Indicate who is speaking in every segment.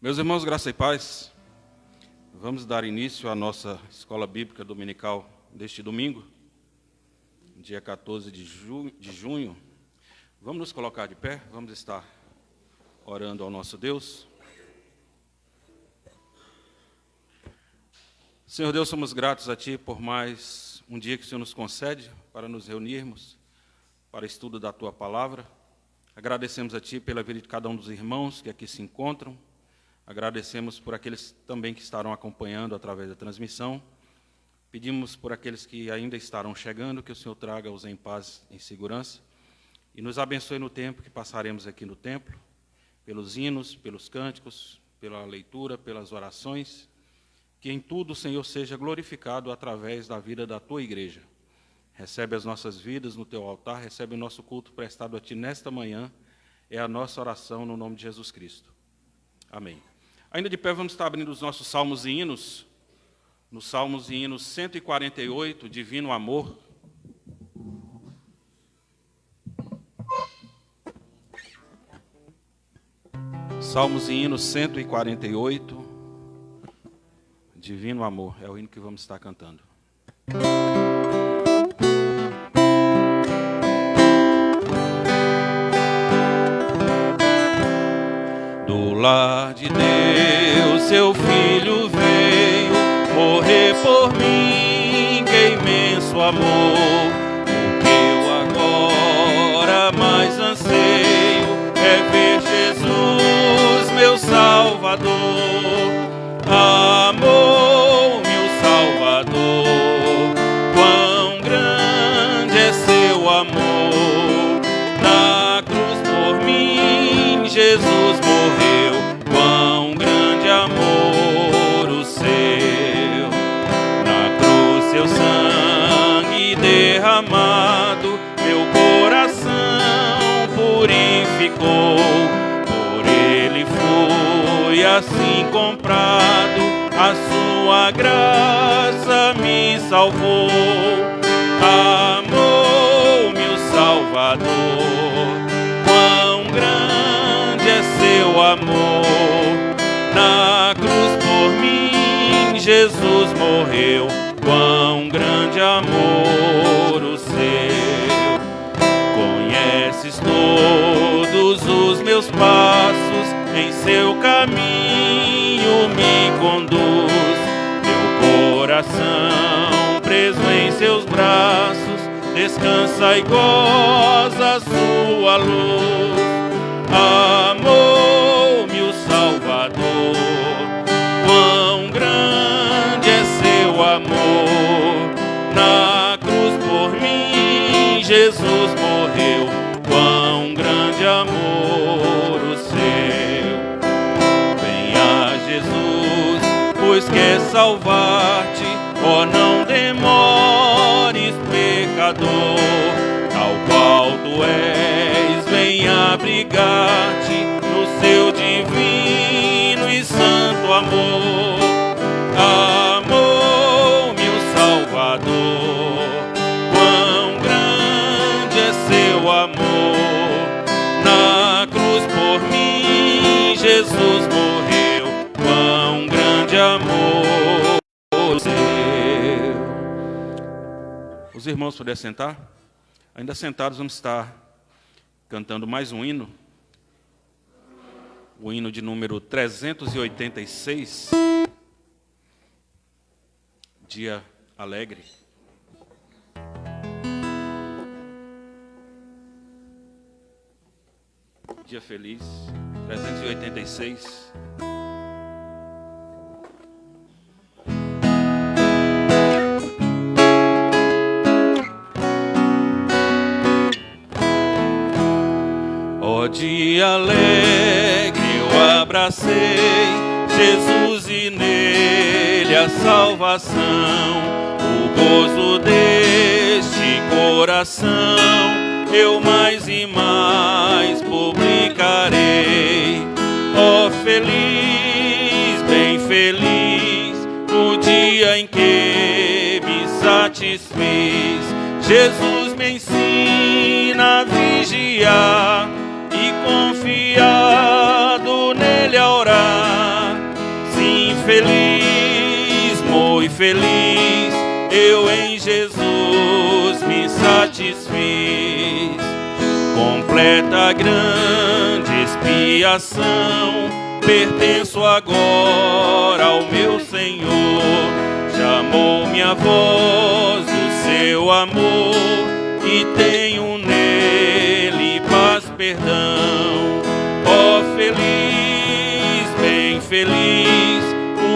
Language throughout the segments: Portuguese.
Speaker 1: Meus irmãos, graça e paz, vamos dar início à nossa escola bíblica dominical deste domingo, dia 14 de junho. Vamos nos colocar de pé, vamos estar orando ao nosso Deus. Senhor Deus, somos gratos a Ti por mais um dia que o Senhor nos concede para nos reunirmos para estudo da Tua Palavra. Agradecemos a Ti pela vida de cada um dos irmãos que aqui se encontram. Agradecemos por aqueles também que estarão acompanhando através da transmissão. Pedimos por aqueles que ainda estarão chegando, que o Senhor traga-os em paz, em segurança, e nos abençoe no tempo que passaremos aqui no templo, pelos hinos, pelos cânticos, pela leitura, pelas orações, que em tudo o Senhor seja glorificado através da vida da Tua igreja. Recebe as nossas vidas no Teu altar, recebe o nosso culto prestado a Ti nesta manhã, é a nossa oração no nome de Jesus Cristo. Amém. Ainda de pé, vamos estar abrindo os nossos salmos e hinos. Nos salmos e hinos 148, Divino Amor. Salmos e hinos 148, Divino Amor, é o hino que vamos estar cantando. Do lar de Deus, seu Filho veio morrer por mim, que imenso amor. O que eu agora mais anseio é ver Jesus, meu Salvador. Amor-me o Salvador, quão grande é seu amor. Na cruz por mim, Jesus morreu, quão grande amor o seu. Na cruz seu sangue derramado, meu coração purificou. Por ele fui assim comprado, a sua graça me salvou. Amou-me o Salvador, quão grande é seu amor. Na cruz por mim, Jesus morreu, quão grande amor o seu. Conheces todos os meus passos, em seu caminho me conduz. Meu coração preso em seus braços, descansa e goza a sua luz. Amou-me o Salvador, quão grande é seu amor. Na cruz por mim, Jesus morreu, quão grande amor o seu. Venha Jesus, pois quer salvar-te, ó, não demores, pecador. Tal qual tu és, venha abrigar-te no seu divino e santo amor. Amou-me o Salvador, quão grande é seu amor. Na cruz por mim, Jesus morreu, quão grande amor o seu. Os irmãos puderem sentar? Ainda sentados, vamos estar cantando mais um hino. O hino de número 386. Dia alegre. Dia feliz. 386. Ó dia alegre, eu abracei Jesus e nele a salvação. O gozo deste coração eu mais e mais publicarei. Ó feliz, bem feliz, o dia em que me satisfiz. Jesus me ensina a vigiar e confiado nele a orar. muito feliz, eu em Jesus me satisfiz. Completa a grande expiação, pertenço agora ao meu Senhor. Chamou minha voz o seu amor e tenho nele paz, perdão. Ó feliz, bem feliz,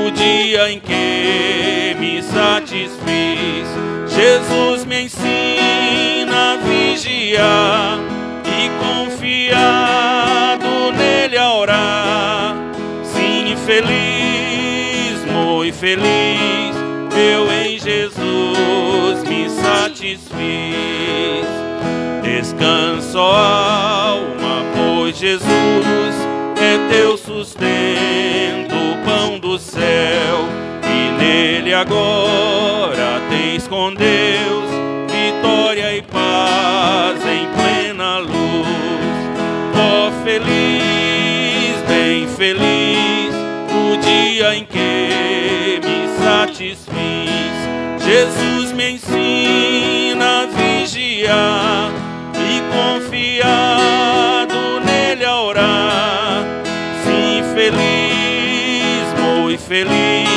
Speaker 1: o dia em que me satisfiz. Jesus me ensina a vigiar e confiado nele a orar. Sim, feliz, muito feliz, eu em Jesus me satisfiz. Descansa, ó alma, pois Jesus é teu sustento, o pão do céu, e nele agora tens com Deus vitória e paz em plena luz. Ó feliz, bem feliz, o dia em que me satisfiz. Jesus me ensina a vigiar e confiado nele a orar. Sim, feliz, muito feliz,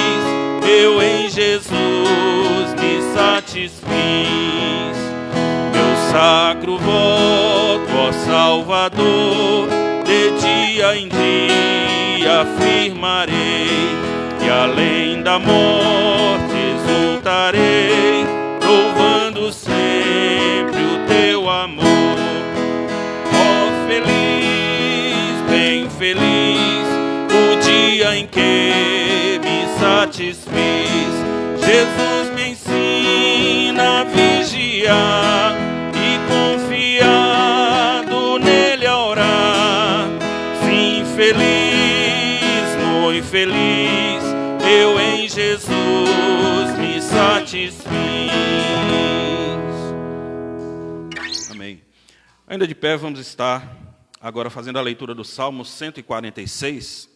Speaker 1: eu em Jesus me satisfiz. Meu sacro voto, ó Salvador, de dia em dia afirmarei, e além da morte exultarei, louvando sempre o teu amor. Ó feliz, bem feliz, o dia em que me satisfiz. Jesus me ensina a vigiar e confiado nele a orar. Sim, feliz, muito feliz, eu em Jesus me satisfiz. Amém. Ainda de pé, vamos estar agora fazendo a leitura do Salmo 146.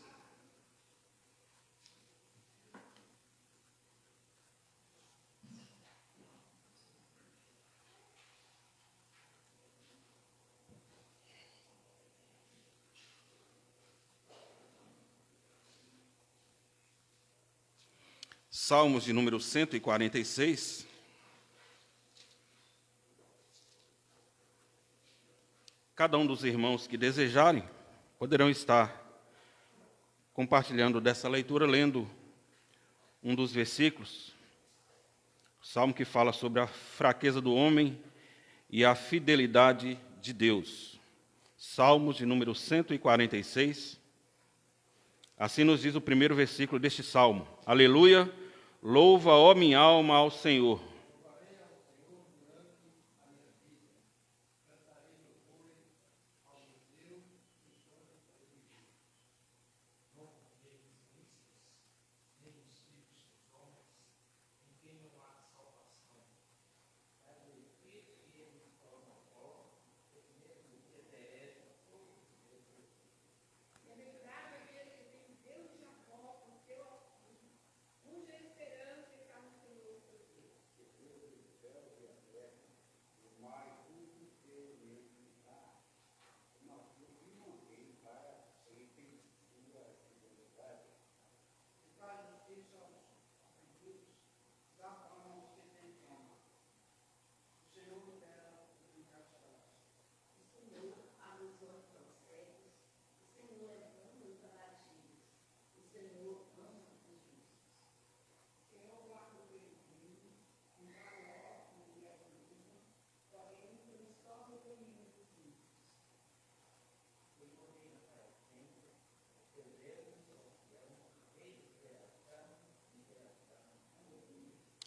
Speaker 1: Salmos de número 146. Cada um dos irmãos que desejarem poderão estar compartilhando dessa leitura, lendo um dos versículos. O salmo que fala sobre a fraqueza do homem e a fidelidade de Deus. Salmos de número 146. Assim nos diz o primeiro versículo deste salmo. Aleluia, louva, ó minha alma, ao Senhor.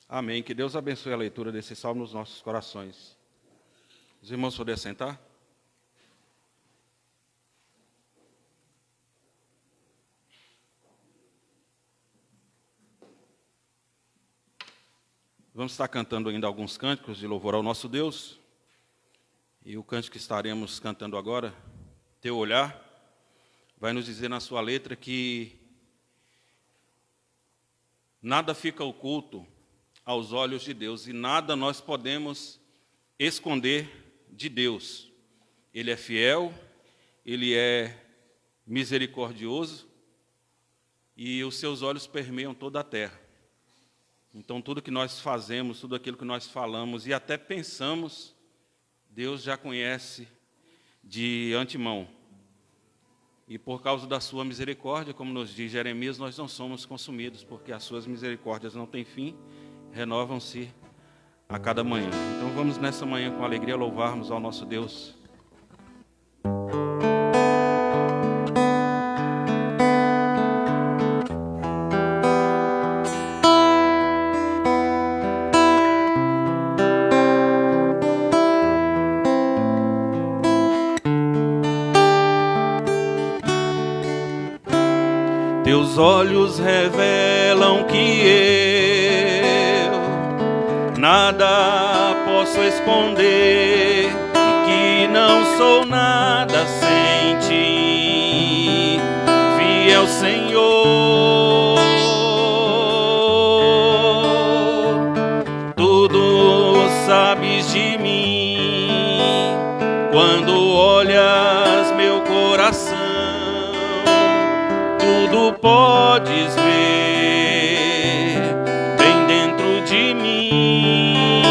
Speaker 1: Amém. Que Deus abençoe a leitura desse salmo nos nossos corações. Os irmãos poderem sentar? Vamos estar cantando ainda alguns cânticos de louvor ao nosso Deus. E o cântico que estaremos cantando agora, Teu Olhar, vai nos dizer na sua letra que nada fica oculto aos olhos de Deus e nada nós podemos esconder de Deus. Ele é fiel, Ele é misericordioso e os seus olhos permeiam toda a terra. Então, tudo que nós fazemos, tudo aquilo que nós falamos e até pensamos, Deus já conhece de antemão. E por causa da sua misericórdia, como nos diz Jeremias, nós não somos consumidos, porque as suas misericórdias não têm fim, renovam-se a cada manhã. Então vamos nessa manhã com alegria louvarmos ao nosso Deus. Teus olhos revelam que eu nada posso esconder e que não sou nada sem ti, fiel Senhor. Tudo sabes de mim quando olhas meu coração. Tudo podes ver bem dentro de mim.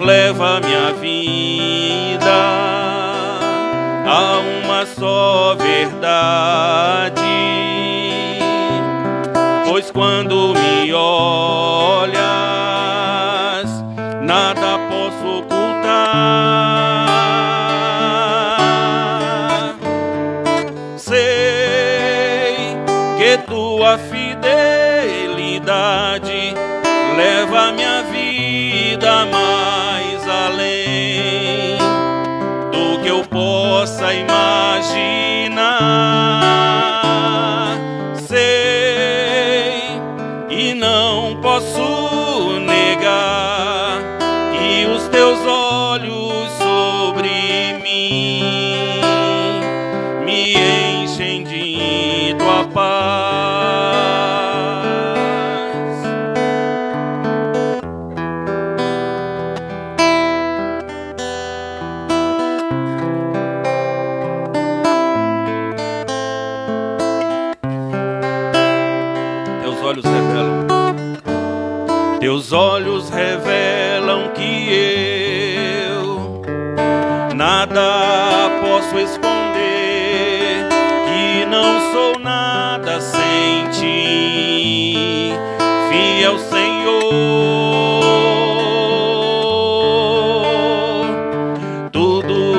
Speaker 1: Leva minha vida a uma só verdade, pois quando me olhas, nada posso ocultar. Tua fidelidade leva minha vida mais além do que eu possa imaginar. Sei e não posso negar que os teus olhos sobre mim me enchem de tua paz. Teus olhos revelam que eu nada posso esconder, que não sou nada sem ti, fiel Senhor. Tudo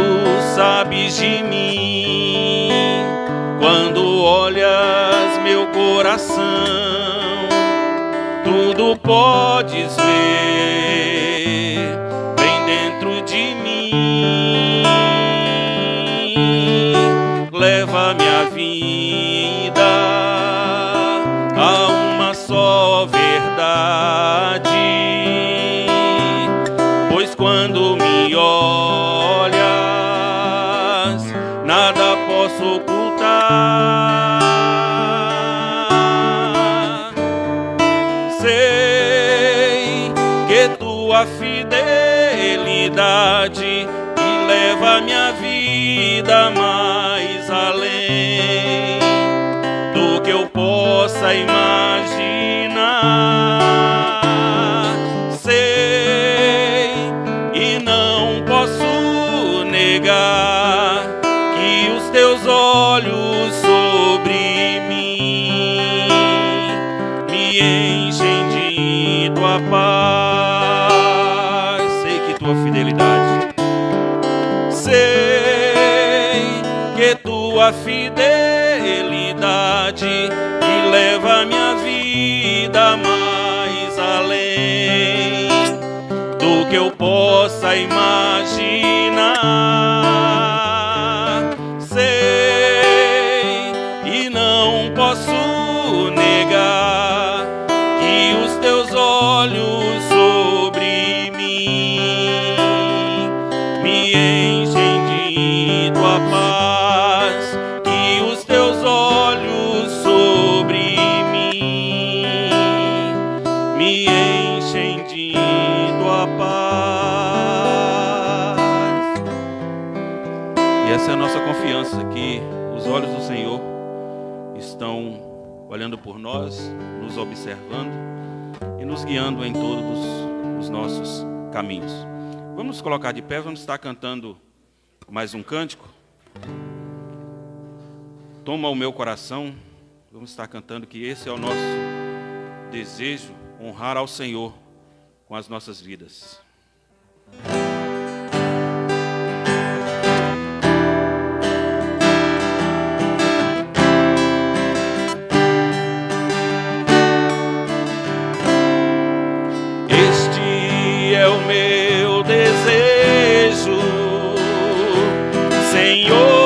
Speaker 1: sabes de mim quando olhas meu coração. Tudo podes ver bem dentro de mim. Leva minha vida a uma só verdade, pois quando me olhas, nada posso ocultar. Tua fidelidade e leva minha vida mais além do que eu possa imaginar. Sei e não posso negar que os teus olhos sobre mim me enchem de tua paz. Tua fidelidade. Sei que tua fidelidade e leva minha vida mais além do que eu possa imaginar. Sei e não posso negar que os teus olhos sobre mim me enchem de tua paz, que os teus olhos sobre mim tendido a paz. E essa é a nossa confiança, que os olhos do Senhor estão olhando por nós, nos observando e nos guiando em todos os nossos caminhos. Vamos nos colocar de pé, vamos estar cantando mais um cântico. Toma o meu coração. Vamos estar cantando que esse é o nosso desejo, honrar ao Senhor com as nossas vidas. Este é o meu desejo, Senhor.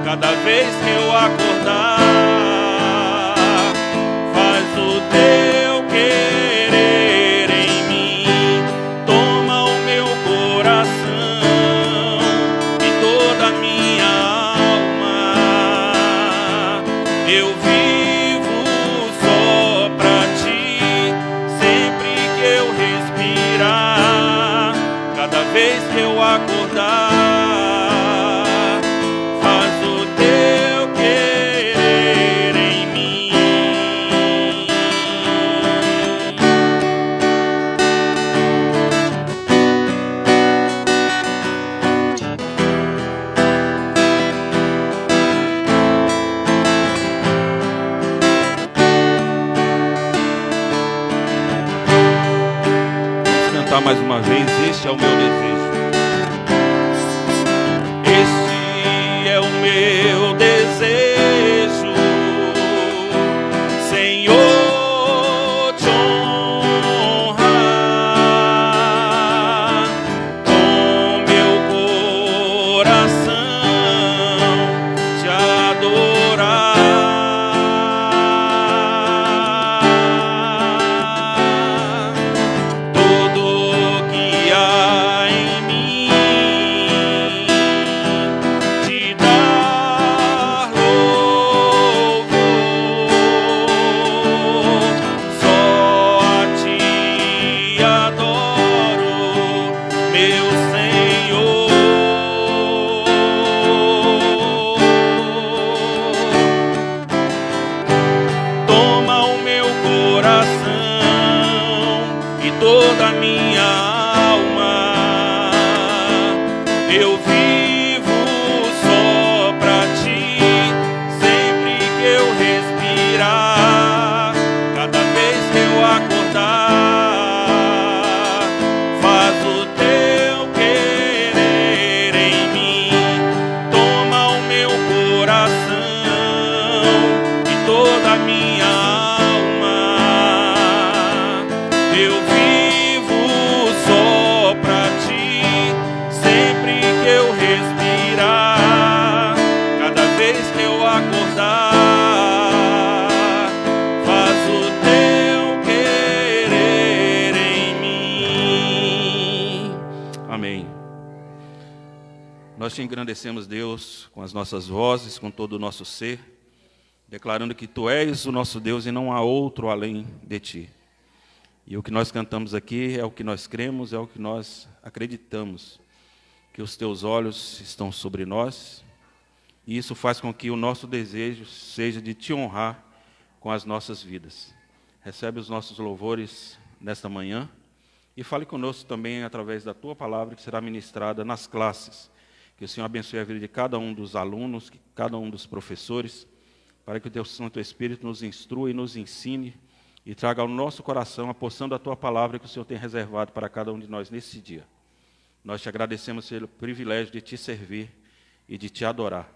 Speaker 1: Cada vez que eu acordar, faz o teu querer em mim. Toma o meu coração e toda a minha alma. Eu vivo só pra ti, sempre que eu respirar. Cada vez que eu acordar, mais uma vez, este é o meu desejo. Este é o meu desejo, Senhor, te honrar com meu coração, te adorar. Toda a minha alma, eu vivo só pra ti, sempre que eu respirar. Cada vez que eu acordar, faz o teu querer em mim. Toma o meu coração e toda a minha alma, eu vivo só pra ti, sempre que eu respirar. Cada vez que eu acordar, faz o teu querer em mim. Amém. Nós te engrandecemos, Deus, com as nossas vozes, com todo o nosso ser, declarando que tu és o nosso Deus e não há outro além de ti. E o que nós cantamos aqui é o que nós cremos, é o que nós acreditamos, que os teus olhos estão sobre nós, e isso faz com que o nosso desejo seja de te honrar com as nossas vidas. Recebe os nossos louvores nesta manhã, E fale conosco também através da Tua palavra que será ministrada nas classes. Que o Senhor abençoe a vida de cada um dos alunos, cada um dos professores, para que o Teu Santo Espírito nos instrua e nos ensine e traga ao nosso coração a porção da Tua palavra que o Senhor tem reservado para cada um de nós nesse dia. Nós te agradecemos pelo privilégio de Te servir e de Te adorar.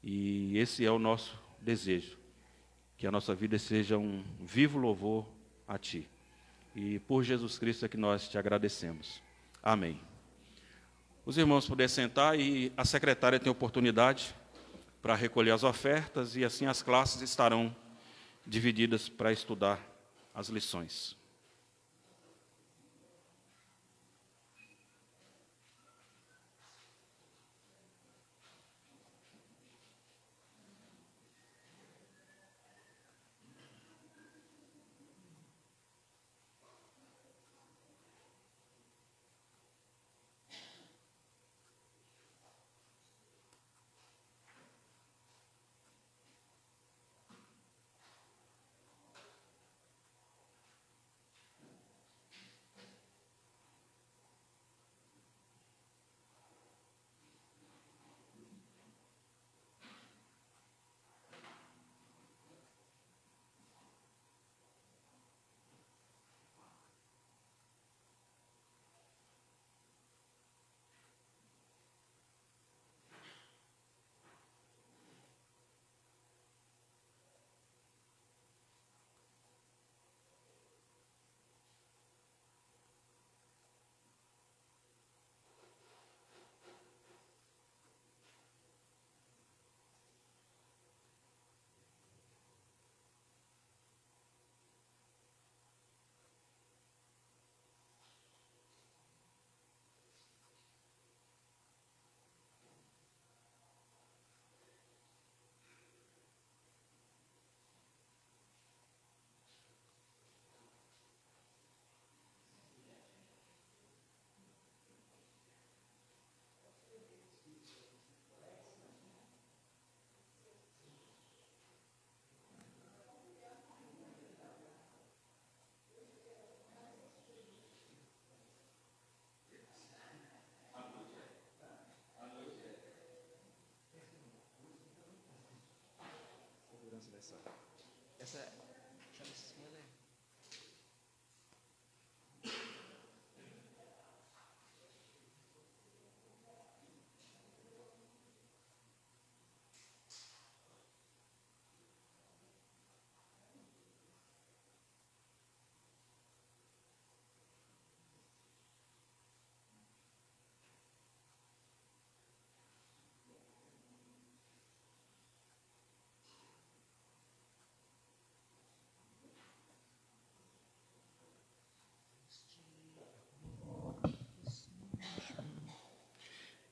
Speaker 1: E esse é o nosso desejo, que a nossa vida seja um vivo louvor a Ti. E por Jesus Cristo é que nós Te agradecemos. Amém. Os irmãos puderem sentar e a secretária tem oportunidade para recolher as ofertas e assim as classes estarão divididas para estudar as lições.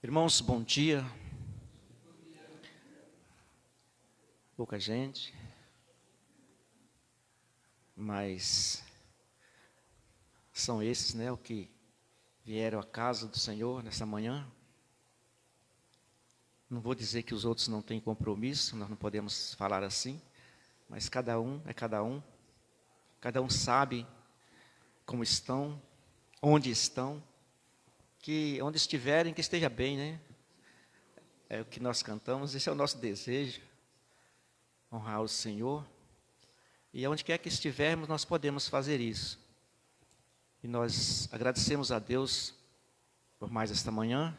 Speaker 2: Irmãos, bom dia. Pouca gente, mas são esses, né, o que vieram à casa do Senhor nessa manhã. Não vou dizer que os outros não têm compromisso, nós não podemos falar assim, mas cada um é cada um sabe como estão, onde estão, que onde estiverem, que esteja bem, né? É o que nós cantamos, esse é o nosso desejo, honrar o Senhor. E onde quer que estivermos, nós podemos fazer isso. E nós agradecemos a Deus por mais esta manhã,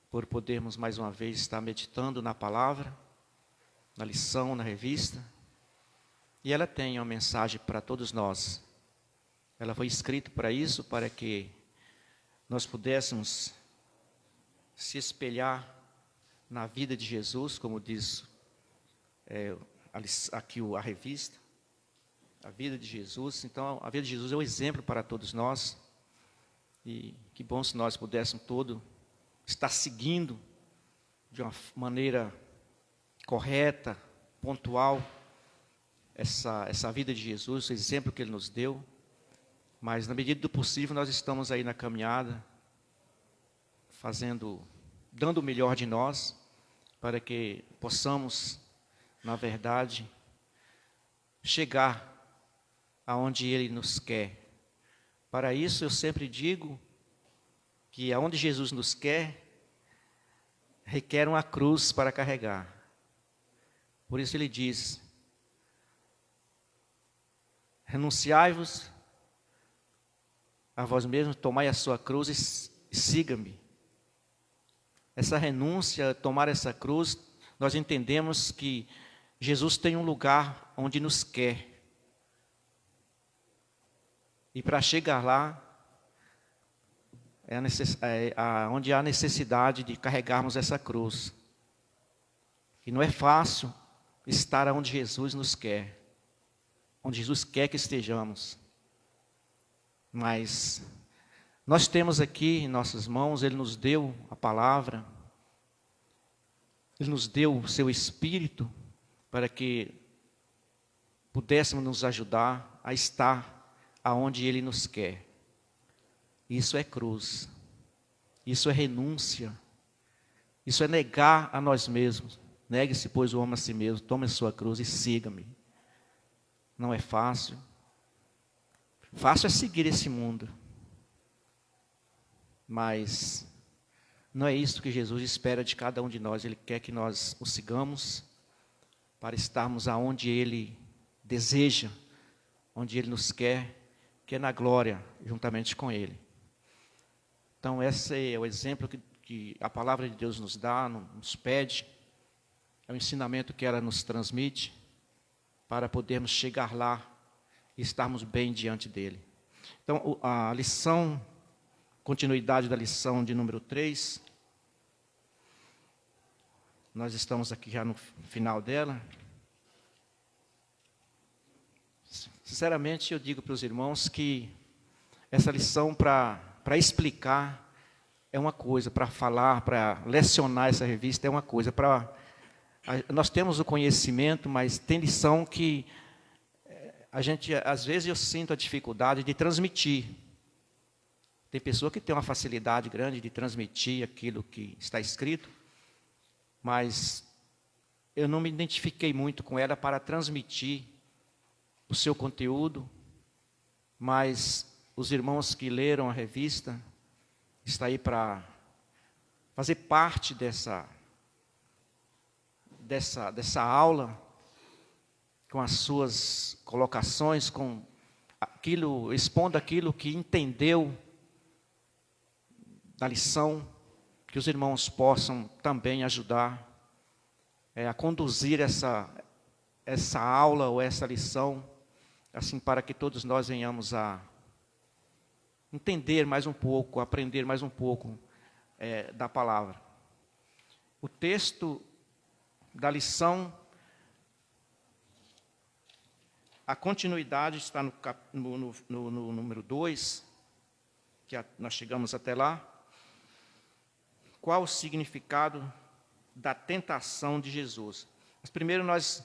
Speaker 2: por podermos mais uma vez estar meditando na palavra, na lição, na revista. E ela tem uma mensagem para todos nós. Ela foi escrita para isso, para que nós pudéssemos se espelhar na vida de Jesus, como diz aqui a revista, a vida de Jesus. Então, a vida de Jesus é um exemplo para todos nós. E que bom se nós pudéssemos todos estar seguindo de uma maneira correta, pontual, essa vida de Jesus, o exemplo que Ele nos deu. Mas, na medida do possível, nós estamos aí na caminhada, dando o melhor de nós, para que possamos, na verdade, chegar aonde Ele nos quer, Para isso, eu sempre digo que aonde Jesus nos quer, requer uma cruz para carregar. Por isso ele diz: renunciai-vos a vós mesmos, tomai a sua cruz e siga-me. Essa renúncia, tomar essa cruz, nós entendemos que Jesus tem um lugar onde nos quer. E para chegar lá, onde há necessidade de carregarmos essa cruz. E não é fácil estar onde Jesus nos quer, onde Jesus quer que estejamos. Mas nós temos aqui em nossas mãos, Ele nos deu a palavra, Ele nos deu o seu Espírito para que pudéssemos nos ajudar a estar aonde Ele nos quer. Isso é cruz, isso é renúncia, isso é negar a nós mesmos. Negue-se, pois, o homem a si mesmo, tome a sua cruz e siga-me. Não é fácil. Fácil é seguir esse mundo. Mas não é isso que Jesus espera de cada um de nós. Ele quer que nós o sigamos para estarmos aonde Ele deseja, onde Ele nos quer, que é na glória, juntamente com Ele. Então, esse é o exemplo que a palavra de Deus nos dá, nos pede. É o ensinamento que ela nos transmite para podermos chegar lá e estarmos bem diante dEle. Então, a lição, continuidade da lição de número 3, nós estamos aqui já no final dela. Sinceramente, eu digo para os irmãos que essa lição para explicar é uma coisa, para falar, para lecionar essa revista é uma coisa. Nós temos o conhecimento, mas tem lição que a gente, às vezes eu sinto a dificuldade de transmitir. Tem pessoa que tem uma facilidade grande de transmitir aquilo que está escrito, mas eu não me identifiquei muito com ela para transmitir o seu conteúdo, mas os irmãos que leram a revista estão aí para fazer parte dessa aula, com as suas colocações, com aquilo, expondo aquilo que entendeu da lição, que os irmãos possam também ajudar a conduzir essa aula ou essa lição, assim, para que todos nós venhamos a entender mais um pouco, aprender mais um pouco da palavra. O texto da lição, a continuidade está no número 2, que nós chegamos até lá. Qual o significado da tentação de Jesus? Mas primeiro nós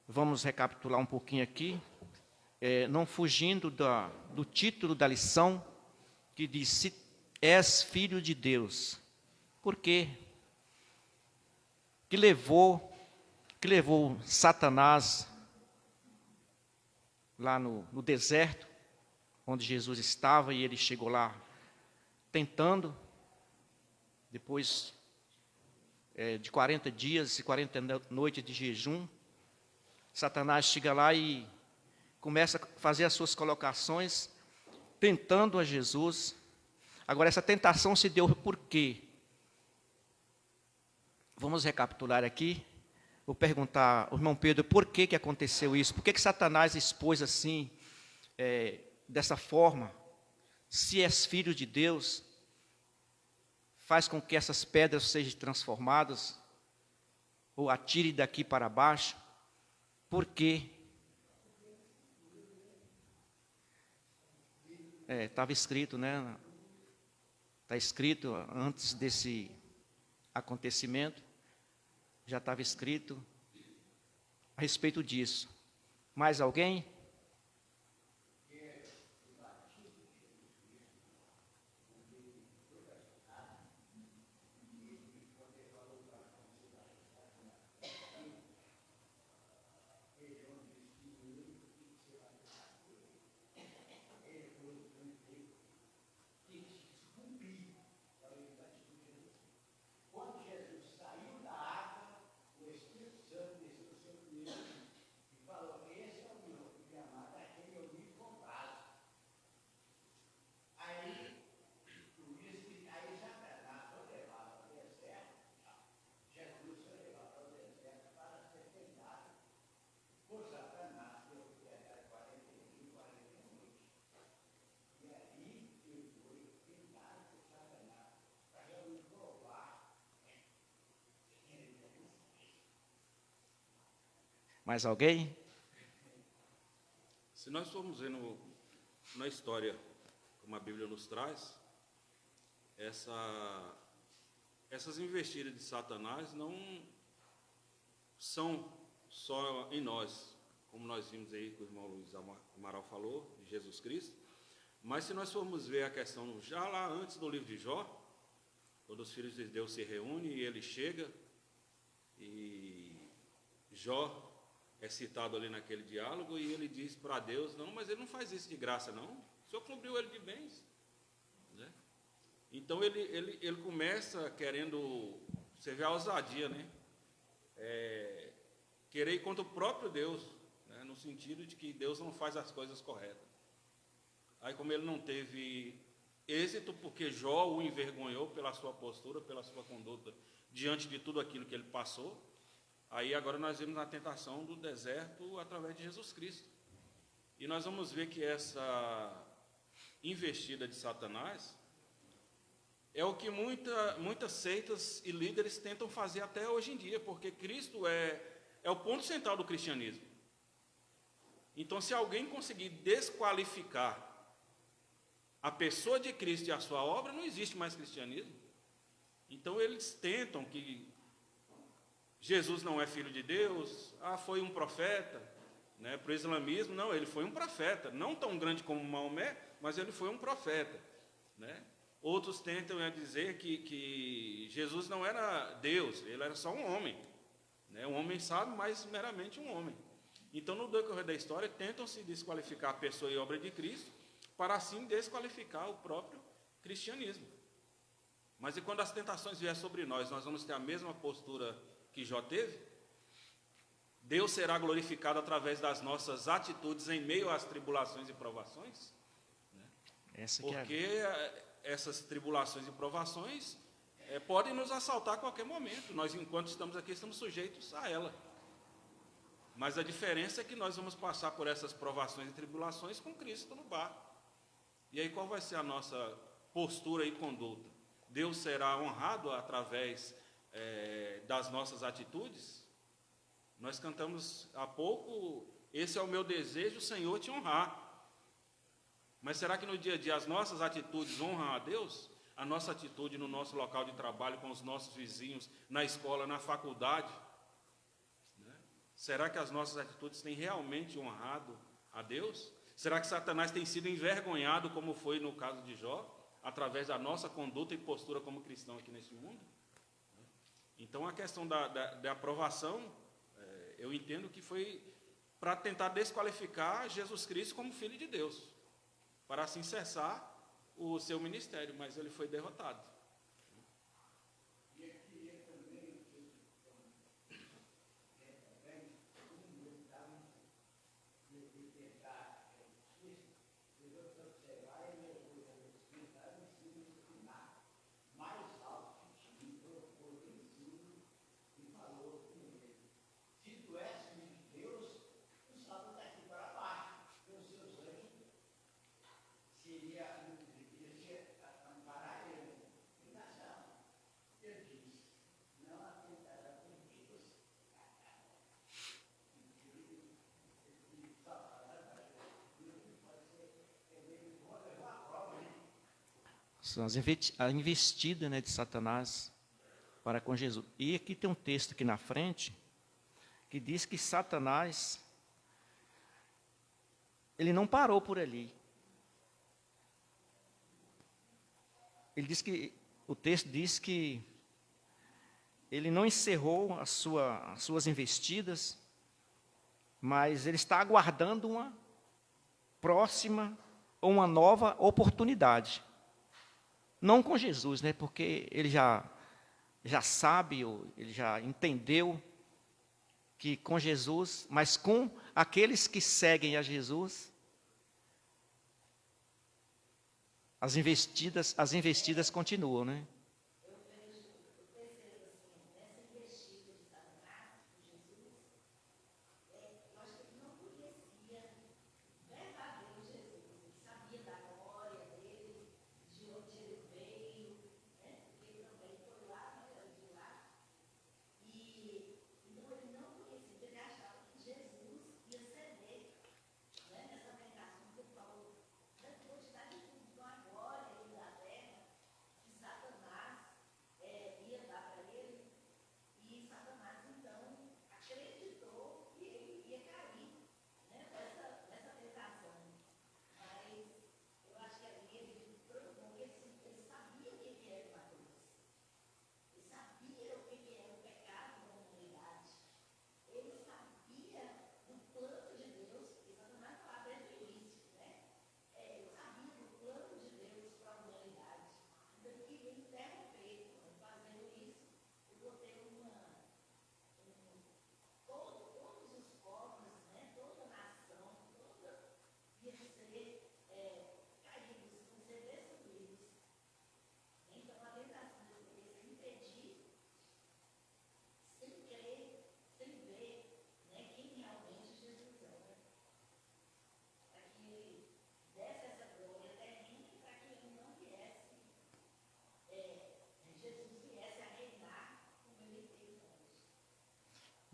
Speaker 2: vamos recapitular um pouquinho aqui, não fugindo do título da lição, que diz: se és filho de Deus. Por quê? Que levou Satanás lá no deserto, onde Jesus estava, e ele chegou lá tentando, depois de 40 dias e 40 noites de jejum, Satanás chega lá e começa a fazer as suas colocações, tentando a Jesus. Agora, essa tentação se deu por quê? Vamos recapitular aqui. Vou perguntar ao irmão Pedro por que aconteceu isso. Por que Satanás expôs assim, dessa forma? Se és filho de Deus, faz com que essas pedras sejam transformadas, ou atire daqui para baixo. Por quê? Estava escrito, né? Está escrito antes desse acontecimento, já estava escrito a respeito disso. Mais alguém? Mais alguém?
Speaker 1: Se nós formos ver na história, como a Bíblia nos traz, essas investidas de Satanás não são só em nós, como nós vimos aí que o irmão Luiz Amaral falou, de Jesus Cristo, mas se nós formos ver a questão já lá antes do livro de Jó, quando os filhos de Deus se reúnem e ele chega, e Jó é citado ali naquele diálogo, e ele diz para Deus, não, mas ele não faz isso de graça, não. O Senhor cobriu ele de bens. Né? Então, ele começa querendo, você vê a ousadia, né? Querer ir contra o próprio Deus, né? No sentido de que Deus não faz as coisas corretas. Aí, como ele não teve êxito, porque Jó o envergonhou pela sua postura, pela sua conduta, diante de tudo aquilo que ele passou, aí agora nós vemos a tentação do deserto através de Jesus Cristo. E nós vamos ver que essa investida de Satanás é o que muitas seitas e líderes tentam fazer até hoje em dia, porque Cristo é o ponto central do cristianismo. Então, se alguém conseguir desqualificar a pessoa de Cristo e a sua obra, não existe mais cristianismo. Então, eles tentam que Jesus não é filho de Deus, foi um profeta, né? Para o islamismo, não, ele foi um profeta, não tão grande como Maomé, mas ele foi um profeta, né? Outros tentam dizer que Jesus não era Deus, ele era só um homem, né? Um homem sábio, mas meramente um homem. Então, no decorrer da história, tentam se desqualificar a pessoa e a obra de Cristo, para assim desqualificar o próprio cristianismo. Mas e quando as tentações vier sobre nós vamos ter a mesma postura que Jó teve? Deus será glorificado através das nossas atitudes em meio às tribulações e provações? Porque essas tribulações e provações podem nos assaltar a qualquer momento. Nós, enquanto estamos aqui, estamos sujeitos a ela. Mas a diferença é que nós vamos passar por essas provações e tribulações com Cristo no barco. E aí qual vai ser a nossa postura e conduta? Deus será honrado através das nossas atitudes? Nós cantamos há pouco, esse é o meu desejo, Senhor, te honrar. Mas será que no dia a dia as nossas atitudes honram a Deus? A nossa atitude no nosso local de trabalho, com os nossos vizinhos, na escola, na faculdade? Né? Será que as nossas atitudes têm realmente honrado a Deus? Será que Satanás tem sido envergonhado, como foi no caso de Jó, através da nossa conduta e postura como cristão aqui nesse mundo? Então, a questão da aprovação, eu entendo que foi para tentar desqualificar Jesus Cristo como Filho de Deus, para assim cessar o seu ministério, mas ele foi derrotado.
Speaker 2: A investida, né, de Satanás para com Jesus. E aqui tem um texto aqui na frente que diz que Satanás, ele não parou por ali. O texto diz que ele não encerrou as suas investidas, mas ele está aguardando uma próxima ou uma nova oportunidade. Não com Jesus, né? Porque ele já sabe, ele já entendeu que com Jesus, mas com aqueles que seguem a Jesus, as investidas continuam, né?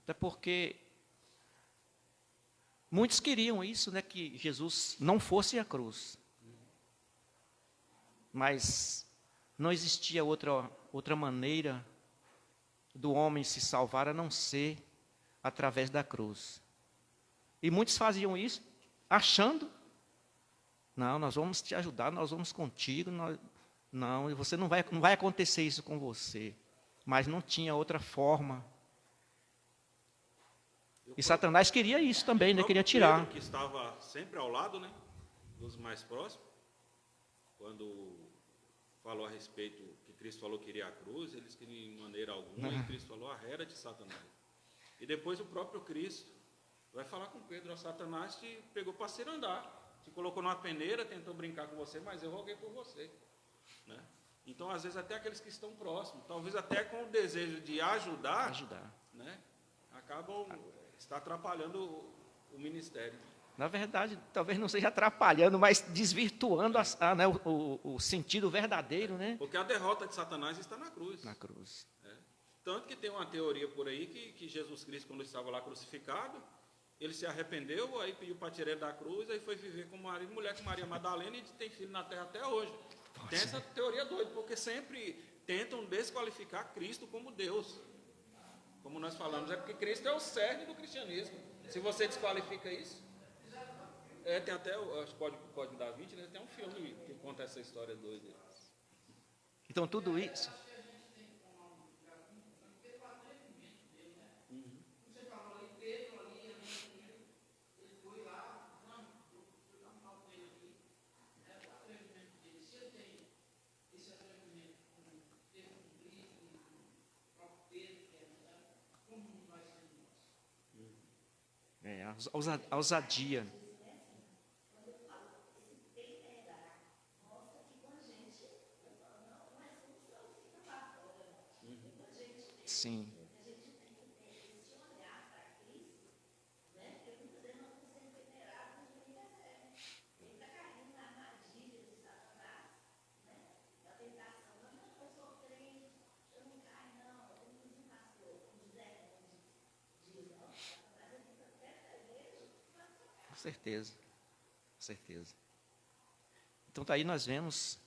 Speaker 2: Até porque muitos queriam isso, né, que Jesus não fosse à cruz. Mas não existia outra maneira do homem se salvar a não ser através da cruz. E muitos faziam isso achando, não, nós vamos te ajudar, nós vamos contigo, não, você não vai acontecer isso com você. Mas não tinha outra forma. E Satanás queria isso também, né? Queria tirar.
Speaker 1: Pedro, que estava sempre ao lado, né, dos mais próximos, quando falou a respeito que Cristo falou que iria à cruz, eles que de maneira alguma, e Cristo falou arreda de Satanás. E depois o próprio Cristo vai falar com Pedro, ó, Satanás te pegou para cirandar, te colocou numa peneira, tentou brincar com você, mas eu roguei por você, né? Então, às vezes, até aqueles que estão próximos, talvez até com o desejo de ajudar. Né, acabam está atrapalhando o ministério.
Speaker 2: Na verdade, talvez não seja atrapalhando, mas desvirtuando né, o sentido verdadeiro, né?
Speaker 1: Porque a derrota de Satanás está na cruz.
Speaker 2: Na cruz.
Speaker 1: Tanto que tem uma teoria por aí que Jesus Cristo, quando estava lá crucificado, ele se arrependeu, aí pediu para tirar ele da cruz, aí foi viver com marido, mulher com Maria Madalena e tem filho na terra até hoje. Tem essa teoria doida, porque sempre tentam desqualificar Cristo como Deus. Como nós falamos, é porque Cristo é o cerne do cristianismo. Se você desqualifica isso, tem até o Código da Vinci, né, tem um filme que conta essa história doida.
Speaker 2: Então tudo isso. A ousadia. Sim. Com certeza. Com certeza. Então, daí nós vemos.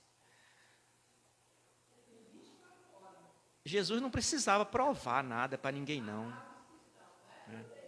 Speaker 2: Jesus não precisava provar nada para ninguém, não. Né?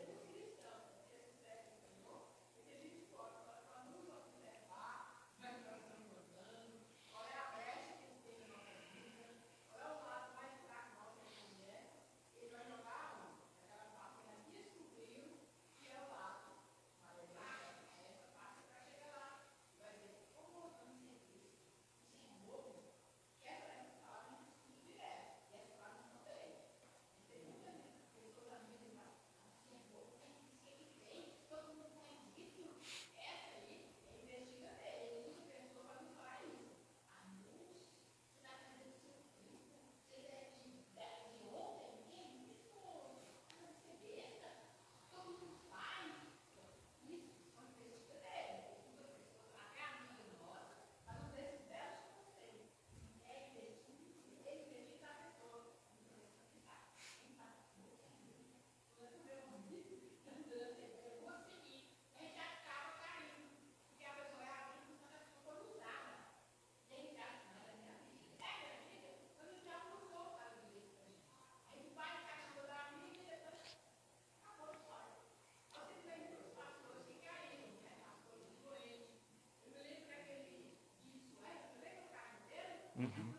Speaker 2: Uhum.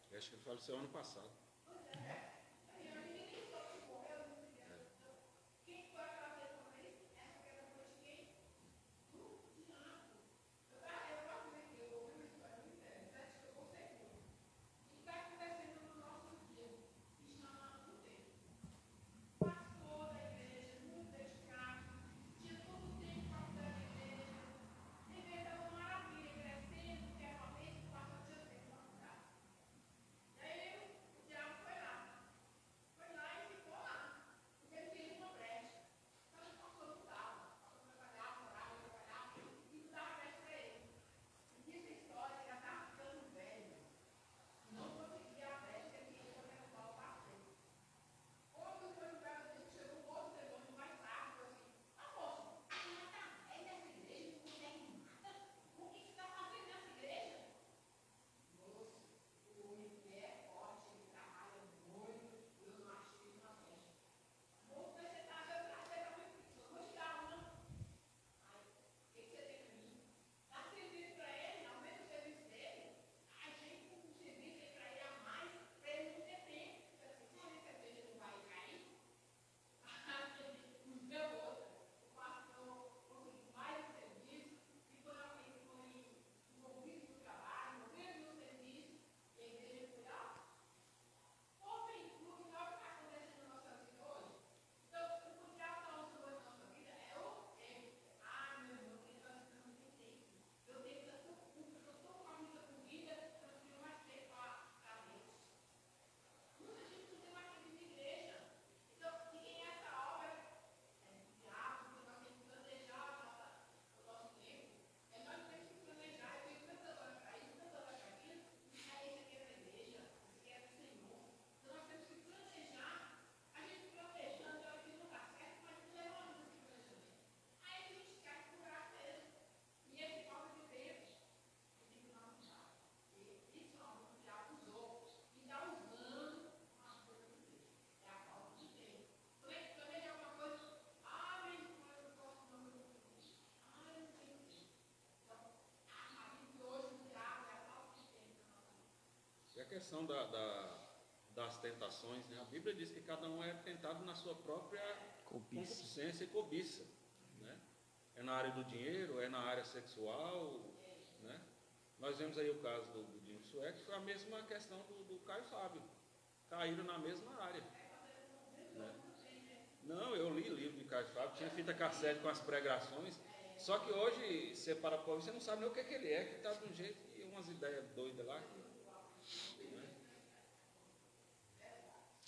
Speaker 1: Eu acho que ele faleceu ano passado. questão das tentações, né? A Bíblia diz que cada um é tentado na sua própria concupiscência e cobiça, né? É na área do dinheiro, é na área sexual, né? Nós vemos aí o caso do Dinho Sueco, que foi a mesma questão do Caio Fábio. Caíram na mesma área, né? Não, eu li livro de Caio Fábio, tinha fita cassete com as pregações, só que hoje, você para para ouvir, você não sabe nem o que ele é, que está de um jeito e umas ideias doidas lá. Né?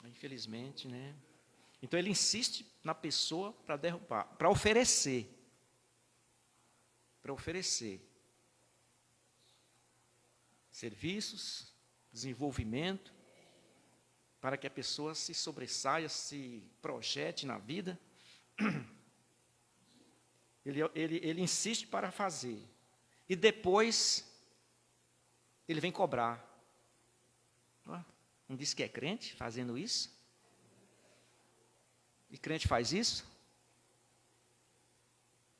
Speaker 2: Infelizmente, né? Então ele insiste na pessoa para derrubar, para oferecer. Para oferecer serviços, desenvolvimento, para que a pessoa se sobressaia, se projete na vida. Ele insiste para fazer. E depois, ele vem cobrar. Não diz que é crente fazendo isso? E crente faz isso?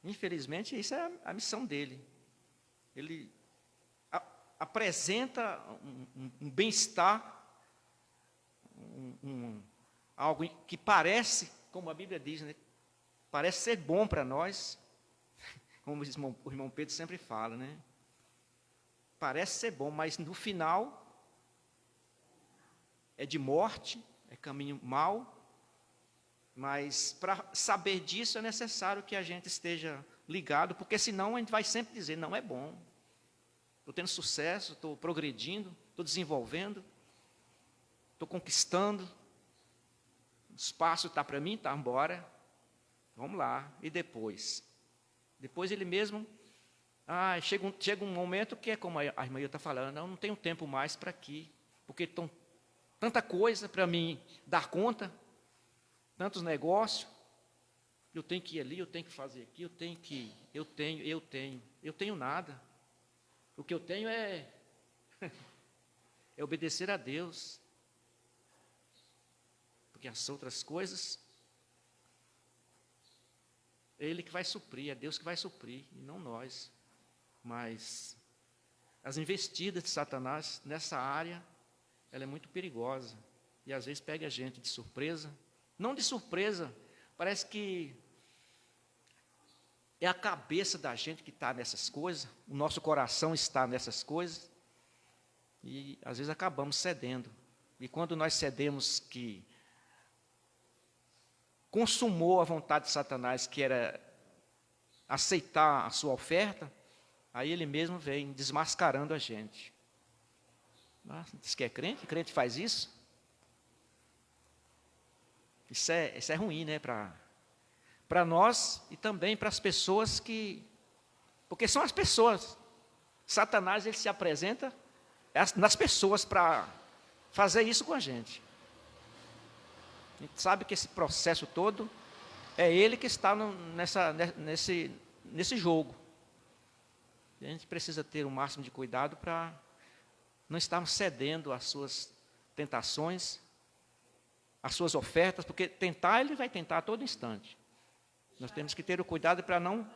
Speaker 2: Infelizmente, isso é a missão dele. Ele apresenta um bem-estar, algo que parece, como a Bíblia diz, né? Parece ser bom para nós, como o irmão Pedro sempre fala, né? Parece ser bom, mas no final é de morte, é caminho mau, mas para saber disso é necessário que a gente esteja ligado, porque senão a gente vai sempre dizer, não é bom. Estou tendo sucesso, estou progredindo, estou desenvolvendo, estou conquistando, o espaço está para mim, está embora, vamos lá, e depois? Depois ele mesmo, chega um momento que é como a irmã está falando, eu não tenho tempo mais para aqui, porque tanta coisa para mim dar conta, tantos negócios, eu tenho que ir ali, eu tenho que fazer aqui, eu tenho nada. O que eu tenho é obedecer a Deus. Porque as outras coisas, é Ele que vai suprir, é Deus que vai suprir, e não nós. Mas as investidas de Satanás nessa área, ela é muito perigosa. E às vezes pega a gente de surpresa. Não de surpresa, parece que é a cabeça da gente que está nessas coisas, o nosso coração está nessas coisas, e às vezes acabamos cedendo. E quando nós cedemos que consumou a vontade de Satanás, que era aceitar a sua oferta, aí ele mesmo vem desmascarando a gente. Diz que é crente? Crente faz isso? Isso é ruim, né? Para nós e também para as pessoas porque são as pessoas. Satanás, ele se apresenta nas pessoas para fazer isso com a gente. A gente sabe que esse processo todo é ele que está nesse jogo. E a gente precisa ter o máximo de cuidado para não estarmos cedendo às suas tentações, às suas ofertas, porque tentar, ele vai tentar a todo instante. Nós temos que ter o cuidado para não...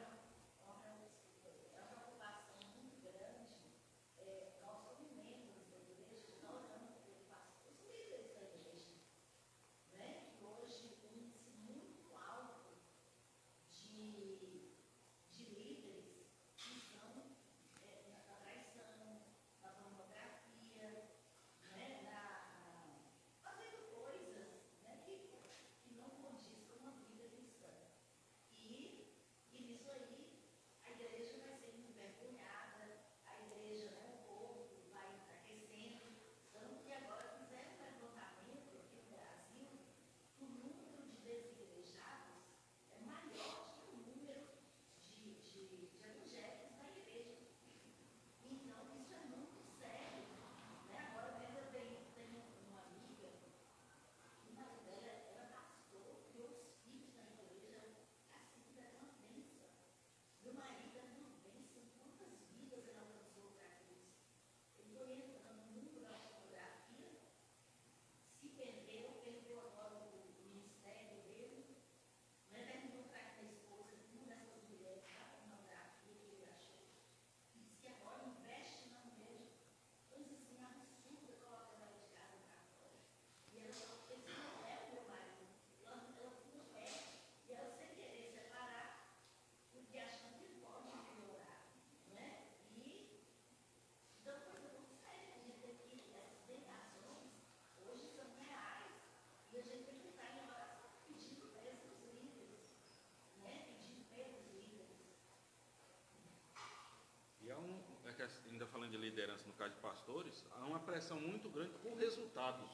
Speaker 1: ainda falando de liderança no caso de pastores, há uma pressão muito grande por resultados.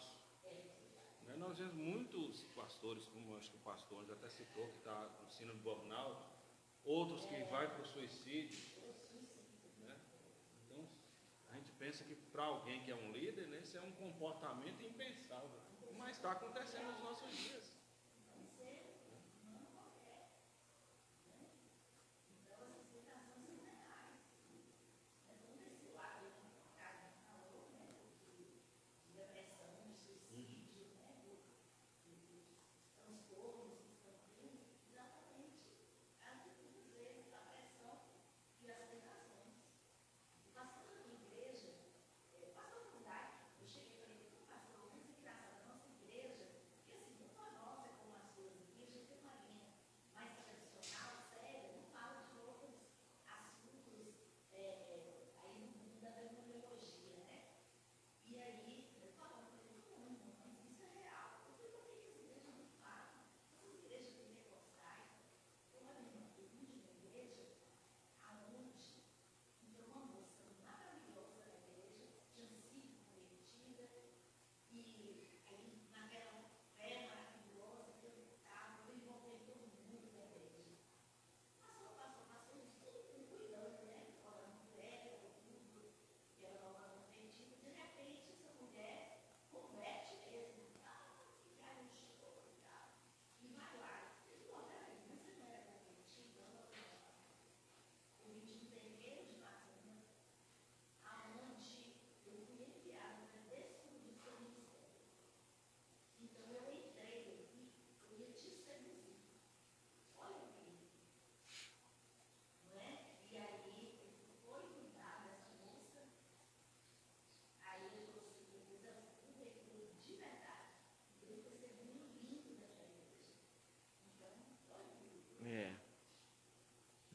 Speaker 1: Né? Nós vemos muitos pastores, como acho que o pastor Anjo até citou, que está com síndrome de burnout, outros que vai para o suicídio. Né? Então, a gente pensa que para alguém que é um líder, né, isso é um comportamento impensável, mas está acontecendo nos nossos dias.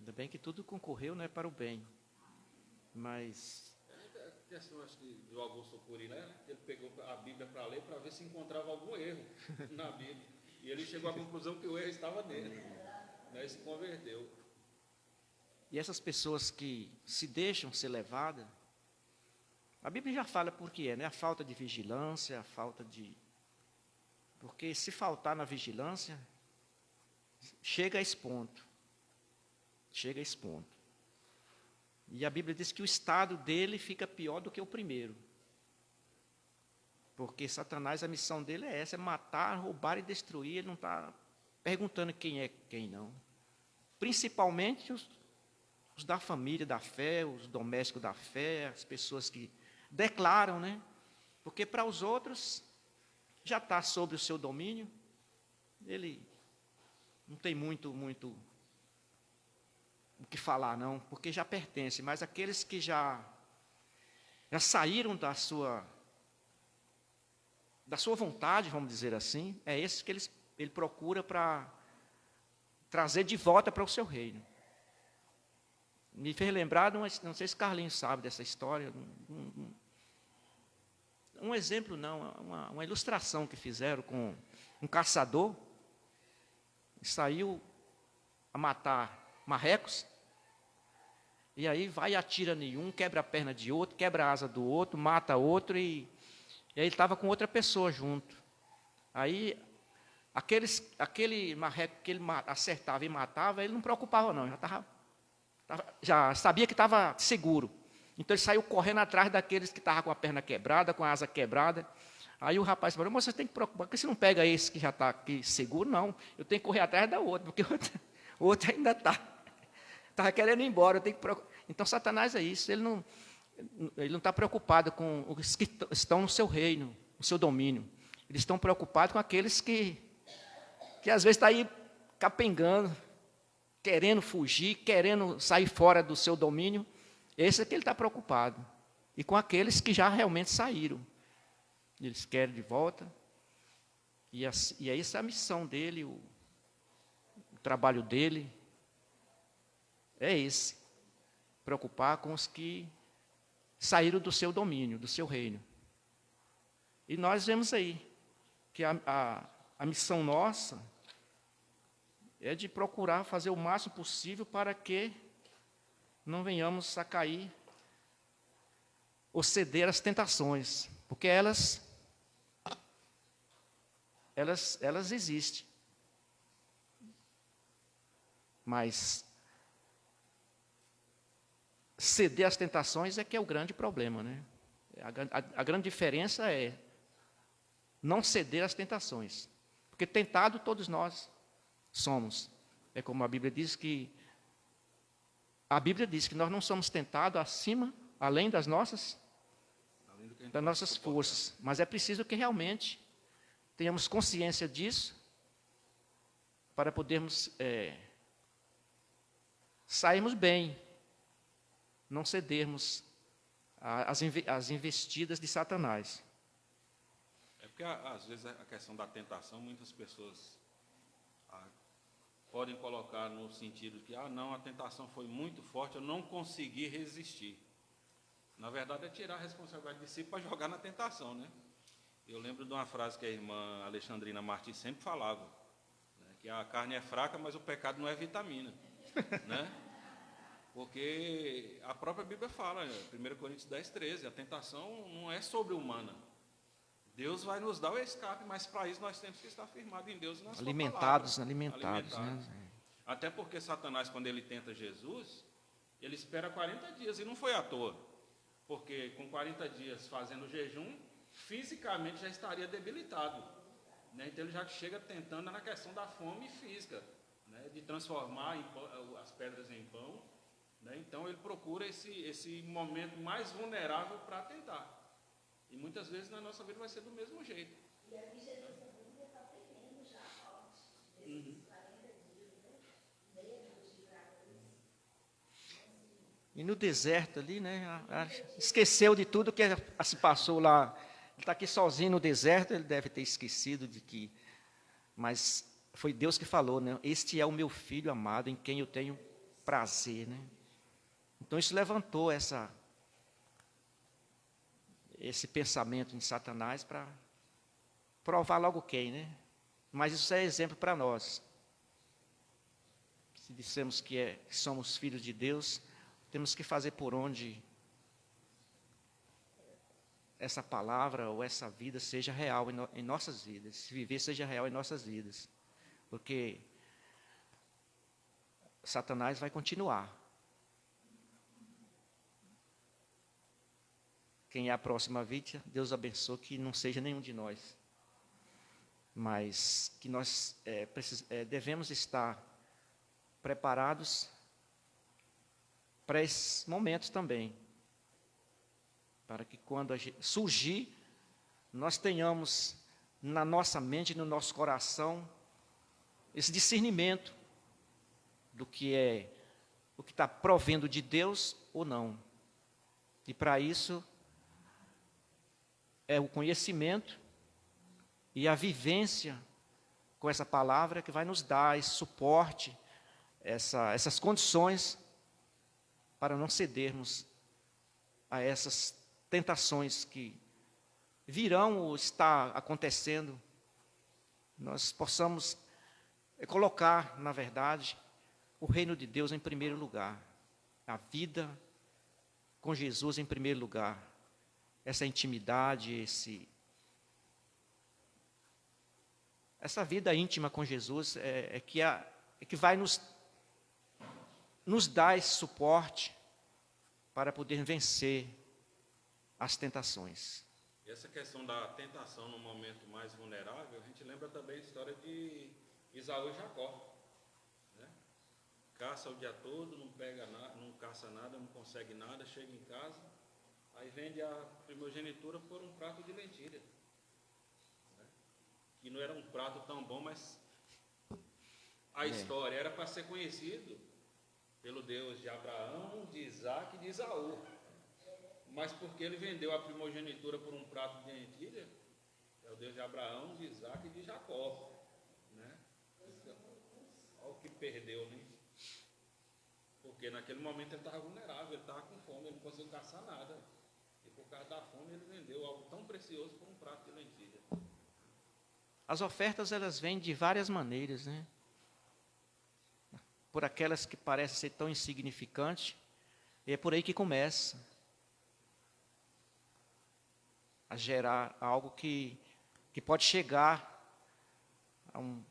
Speaker 2: Ainda bem que tudo concorreu, né, para o bem. Mas
Speaker 1: A questão, acho que, do Augusto Cury, né? Ele pegou a Bíblia para ler para ver se encontrava algum erro na Bíblia. E ele chegou à conclusão que o erro estava nele. Né, e se converteu.
Speaker 2: e essas pessoas que se deixam ser levadas, a Bíblia já fala por que é, né? A falta de vigilância, a falta de... Porque se faltar na vigilância, chega a esse ponto. Chega a esse ponto. E a Bíblia diz que o estado dele fica pior do que o primeiro. Porque Satanás, a missão dele é essa, é matar, roubar e destruir. Ele não está perguntando quem é quem não. Principalmente os da família da fé, os domésticos da fé, as pessoas que declaram, né? Porque para os outros já está sob o seu domínio, ele não tem muito o que falar, não, porque já pertence. Mas aqueles que já saíram da sua vontade, vamos dizer assim, é esses que ele procura para trazer de volta para o seu reino. Me fez lembrar, não sei se Carlinhos sabe dessa história, um exemplo não, uma ilustração que fizeram com um caçador, que saiu a matar marrecos, e aí vai e atira nenhum, quebra a perna de outro, quebra a asa do outro, mata outro, e aí ele estava com outra pessoa junto. Aí, aquele marreco que ele acertava e matava, ele não preocupava não, já sabia que estava seguro. Então ele saiu correndo atrás daqueles que estavam com a perna quebrada, com a asa quebrada. Aí o rapaz falou, mas você tem que preocupar, porque você não pega esse que já está aqui seguro, não. Eu tenho que correr atrás da outra, porque o outro ainda estava querendo ir embora. Eu tenho que preocupar. Então Satanás é isso, ele não está preocupado com os que estão no seu reino, no seu domínio. Eles estão preocupados com aqueles que às vezes estão aí capengando, querendo fugir, querendo sair fora do seu domínio. Esse é que ele está preocupado. E com aqueles que já realmente saíram. Eles querem de volta. E essa é a missão dele, o trabalho dele. É esse. Preocupar com os que saíram do seu domínio, do seu reino. E nós vemos aí que a missão nossa é de procurar fazer o máximo possível para que não venhamos a cair ou ceder às tentações, porque elas existem. Mas ceder às tentações é que é o grande problema, né? A grande diferença é não ceder às tentações. Porque tentado todos nós somos. É como a Bíblia diz que nós não somos tentados além das nossas forças. Mas é preciso que realmente tenhamos consciência disso para podermos sairmos bem, não cedermos às investidas de Satanás.
Speaker 1: É porque, às vezes, a questão da tentação, muitas pessoas podem colocar no sentido que, não, a tentação foi muito forte, eu não consegui resistir. Na verdade, é tirar a responsabilidade de si para jogar na tentação, né? Eu lembro de uma frase que a irmã Alexandrina Martins sempre falava, né, que a carne é fraca, mas o pecado não é vitamina, né? Porque a própria Bíblia fala, 1 Coríntios 10:13, a tentação não é sobre-humana. Deus vai nos dar o escape, mas para isso nós temos que estar firmados em Deus e na sua
Speaker 2: Alimentados.
Speaker 1: Né? Até porque Satanás, quando ele tenta Jesus, ele espera 40 dias, e não foi à toa. Porque com 40 dias fazendo jejum, fisicamente já estaria debilitado. Né? Então ele já chega tentando na questão da fome física, né? De transformar as pedras em pão. Né? Então ele procura esse momento mais vulnerável para tentar. E muitas vezes na nossa vida vai ser do mesmo jeito.
Speaker 3: E aqui Jesus também está perdendo já forte nesses 40 dias, né? Medo de
Speaker 2: E no deserto ali, né? Esqueceu de tudo que se passou lá. Ele está aqui sozinho no deserto, ele deve ter esquecido de que. Mas foi Deus que falou, né? Este é o meu filho amado, em quem eu tenho prazer, né? Então isso levantou esse pensamento em Satanás para provar logo quem, né? Mas isso é exemplo para nós. Se dissemos que somos filhos de Deus, temos que fazer por onde essa palavra ou essa vida seja real em nossas vidas, se viver seja real em nossas vidas. Porque Satanás vai continuar. Quem é a próxima vítima, Deus abençoe que não seja nenhum de nós. Mas que nós devemos estar preparados para esses momentos também. Para que quando surgir, nós tenhamos na nossa mente, no nosso coração, esse discernimento do que é o que está provendo de Deus ou não. E para isso é o conhecimento e a vivência com essa palavra que vai nos dar esse suporte, essas condições para não cedermos a essas tentações que virão ou está acontecendo. Nós possamos colocar, na verdade, o reino de Deus em primeiro lugar, a vida com Jesus em primeiro lugar, essa intimidade, essa vida íntima com Jesus que vai nos dar esse suporte para poder vencer as tentações.
Speaker 1: E essa questão da tentação no momento mais vulnerável, a gente lembra também a história de Esaú e Jacó. Né? Caça o dia todo, não pega nada, não caça nada, não consegue nada, chega em casa, aí vende a primogenitura por um prato de lentilha. Né? Que não era um prato tão bom, mas a história era para ser conhecido pelo Deus de Abraão, de Isaac e de Esaú. Mas porque ele vendeu a primogenitura por um prato de lentilha, é o Deus de Abraão, de Isaac e de Jacó. Né? Então, olha o que perdeu, né? Porque naquele momento ele estava vulnerável, ele estava com fome, ele não conseguiu caçar nada. E por causa da fome ele vendeu algo tão precioso por um prato de lentilha.
Speaker 2: As ofertas, elas vêm de várias maneiras, né? Por aquelas que parecem ser tão insignificantes, e é por aí que começa. gerar algo que pode chegar a um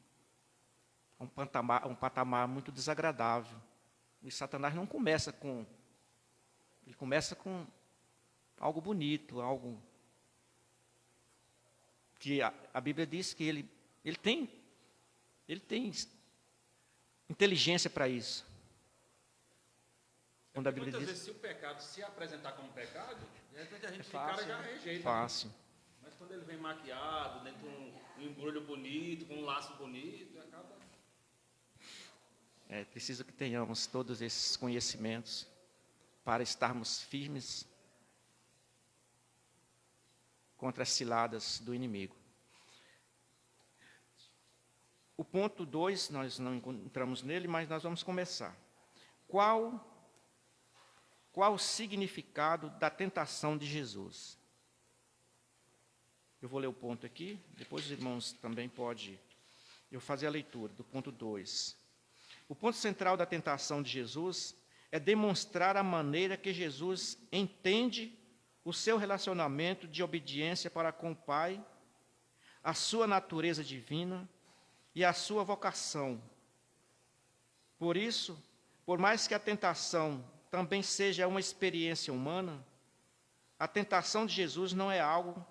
Speaker 2: patamar muito desagradável. E Satanás não começa com... Ele começa com algo bonito, algo que a Bíblia diz que ele tem inteligência para isso. Quando a Bíblia
Speaker 1: Muitas
Speaker 2: diz...
Speaker 1: vezes, se o pecado se apresentar como pecado, de repente a gente de
Speaker 2: fácil,
Speaker 1: cara já rejeita.
Speaker 2: fácil.
Speaker 1: Mas quando ele vem maquiado, dentro de um embrulho bonito, com um laço bonito, acaba...
Speaker 2: É preciso que tenhamos todos esses conhecimentos para estarmos firmes contra as ciladas do inimigo. O ponto 2, nós não entramos nele, mas nós vamos começar. Qual o significado da tentação de Jesus? Eu vou ler o ponto aqui, depois os irmãos também podem fazer a leitura do ponto 2. O ponto central da tentação de Jesus é demonstrar a maneira que Jesus entende o seu relacionamento de obediência para com o Pai, a sua natureza divina e a sua vocação. Por isso, por mais que a tentação também seja uma experiência humana, a tentação de Jesus não é algo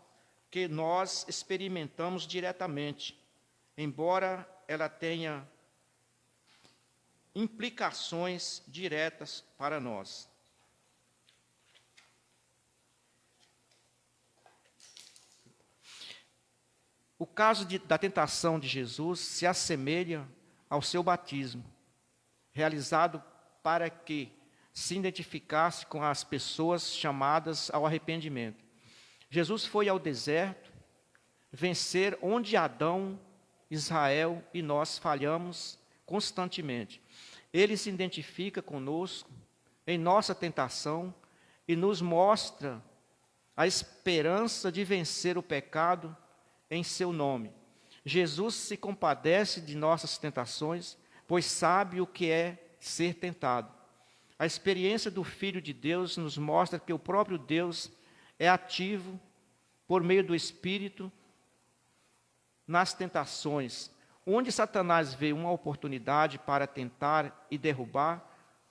Speaker 2: que nós experimentamos diretamente, embora ela tenha implicações diretas para nós. O caso da tentação de Jesus se assemelha ao seu batismo, realizado para que se identificasse com as pessoas chamadas ao arrependimento. Jesus foi ao deserto vencer onde Adão, Israel e nós falhamos constantemente. Ele se identifica conosco em nossa tentação e nos mostra a esperança de vencer o pecado em seu nome. Jesus se compadece de nossas tentações, pois sabe o que é ser tentado. A experiência do Filho de Deus nos mostra que o próprio Deus é ativo por meio do Espírito nas tentações. Onde Satanás vê uma oportunidade para tentar e derrubar,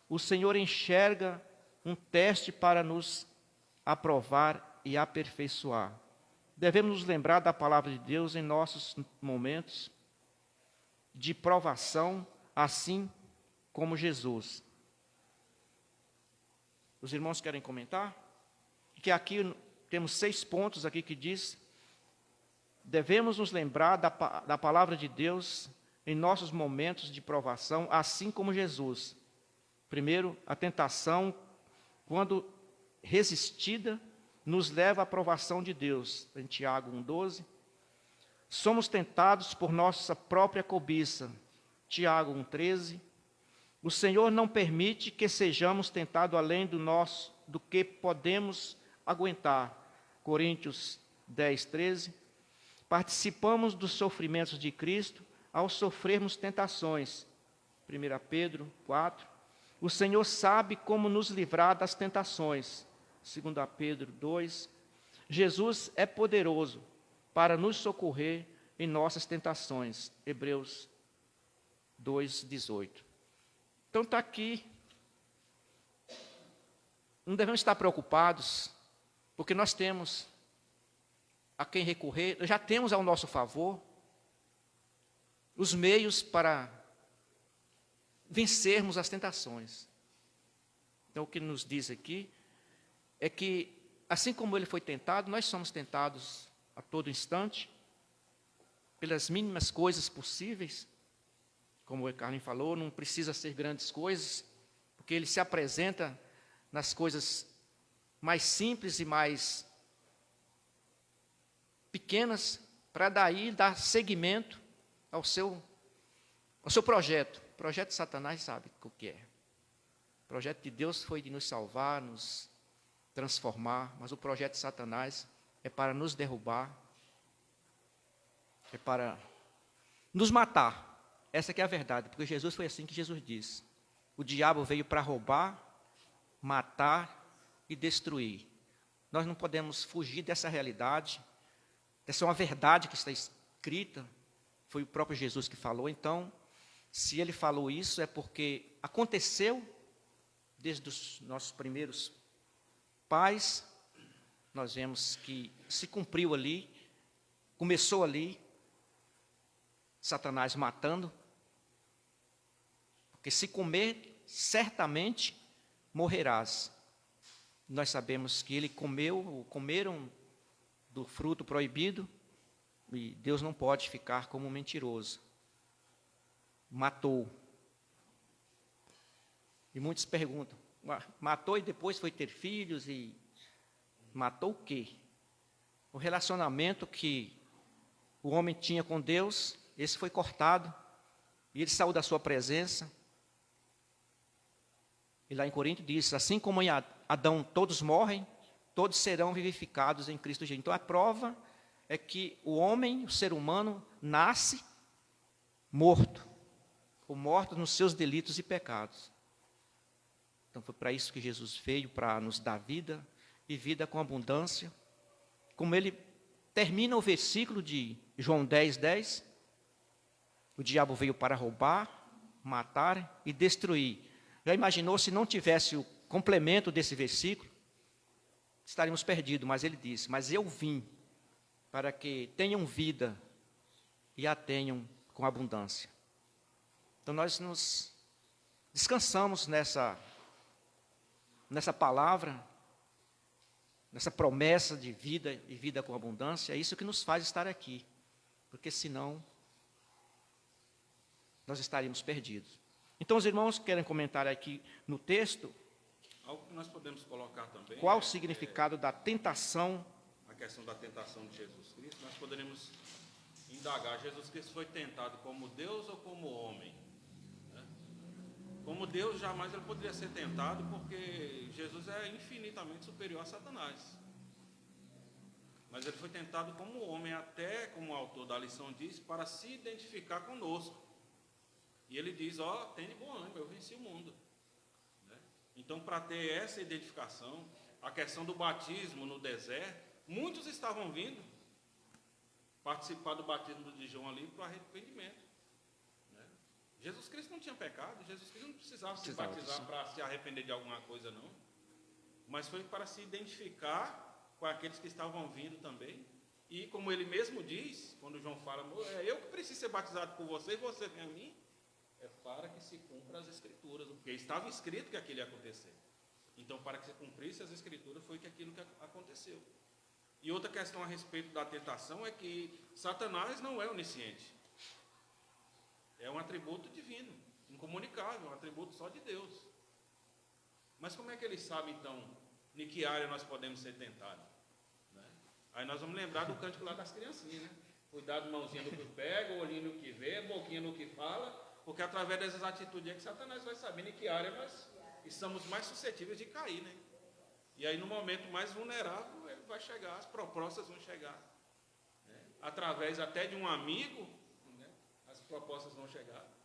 Speaker 2: o Senhor enxerga um teste para nos aprovar e aperfeiçoar. Devemos nos lembrar da palavra de Deus em nossos momentos de provação, assim como Jesus. Os irmãos querem comentar? Que aqui temos 6 pontos aqui que diz: devemos nos lembrar da palavra de Deus em nossos momentos de provação, assim como Jesus. Primeiro, a tentação, quando resistida, nos leva à aprovação de Deus. Em Tiago 1,12. Somos tentados por nossa própria cobiça. Tiago 1,13. O Senhor não permite que sejamos tentados além do que podemos aguentar. Coríntios 10,13. Participamos dos sofrimentos de Cristo ao sofrermos tentações. 1 Pedro 4. O Senhor sabe como nos livrar das tentações. 2 Pedro 2. Jesus é poderoso para nos socorrer em nossas tentações. Hebreus 2,18. Então está aqui. Não devemos estar preocupados, porque nós temos a quem recorrer, já temos ao nosso favor os meios para vencermos as tentações. Então, o que nos diz aqui é que, assim como ele foi tentado, nós somos tentados a todo instante, pelas mínimas coisas possíveis. Como o Carlinhos falou, não precisa ser grandes coisas, porque ele se apresenta nas coisas mais simples e mais pequenas, para daí dar seguimento ao seu projeto. O projeto de Satanás sabe o que é. O projeto de Deus foi de nos salvar, nos transformar, mas o projeto de Satanás é para nos derrubar, é para nos matar. Essa que é a verdade, porque Jesus foi assim que Jesus disse. O diabo veio para roubar, matar e destruir. Nós não podemos fugir dessa realidade. Essa é uma verdade que está escrita. Foi o próprio Jesus que falou. Então, se ele falou isso, é porque aconteceu desde os nossos primeiros pais. Nós vemos que se cumpriu ali, começou ali, Satanás matando. Porque se comer, certamente morrerás. Nós sabemos que ele comeram do fruto proibido, e Deus não pode ficar como um mentiroso. Matou. E muitos perguntam, matou e depois foi ter filhos, e matou o quê? O relacionamento que o homem tinha com Deus, esse foi cortado, e ele saiu da sua presença. E lá em Coríntios diz, assim como em Adão todos morrem, todos serão vivificados em Cristo Jesus. Então a prova é que o homem, o ser humano, nasce morto, ou morto nos seus delitos e pecados. Então foi para isso que Jesus veio, para nos dar vida, e vida com abundância. Como ele termina o versículo de João 10:10, o diabo veio para roubar, matar e destruir. Já imaginou se não tivesse o complemento desse versículo? Estaríamos perdidos, mas ele disse, mas eu vim para que tenham vida e a tenham com abundância. Então nós nos descansamos nessa palavra, nessa promessa de vida e vida com abundância. É isso que nos faz estar aqui, porque senão nós estaríamos perdidos. Então os irmãos querem comentar aqui no texto
Speaker 1: Algo que nós podemos colocar também.
Speaker 2: qual o significado da tentação.
Speaker 1: A questão da tentação de Jesus Cristo, nós poderemos indagar, Jesus Cristo foi tentado como Deus ou como homem? Né? Como Deus, jamais ele poderia ser tentado, porque Jesus é infinitamente superior a Satanás. Mas ele foi tentado como homem, até, como o autor da lição diz, para se identificar conosco. E ele diz, tenha bom ânimo, eu venci o mundo. Né? Então, para ter essa identificação, a questão do batismo no deserto, muitos estavam vindo participar do batismo de João ali para arrependimento. Né? Jesus Cristo não tinha pecado, Jesus Cristo não precisava se batizar para se arrepender de alguma coisa, não. Mas foi para se identificar com aqueles que estavam vindo também. E como ele mesmo diz, quando João fala, eu que preciso ser batizado por você e você vem a mim, é para que se cumpra as Escrituras, porque estava escrito que aquilo ia acontecer. Então, para que se cumprisse as Escrituras, foi que aquilo que aconteceu. E outra questão a respeito da tentação é que Satanás não é onisciente. É um atributo divino, incomunicável, um atributo só de Deus. Mas como é que ele sabe, então, em que área nós podemos ser tentados? Né? Aí nós vamos lembrar do cântico lá das criancinhas, né? Cuidado, mãozinha no que pega, olhinho no que vê, boquinha no que fala, porque através dessas atitudes é que Satanás vai saber em que área nós estamos mais suscetíveis de cair, né? E aí no momento mais vulnerável ele vai chegar, as propostas vão chegar, né? Através até de um amigo, né? As propostas vão chegar.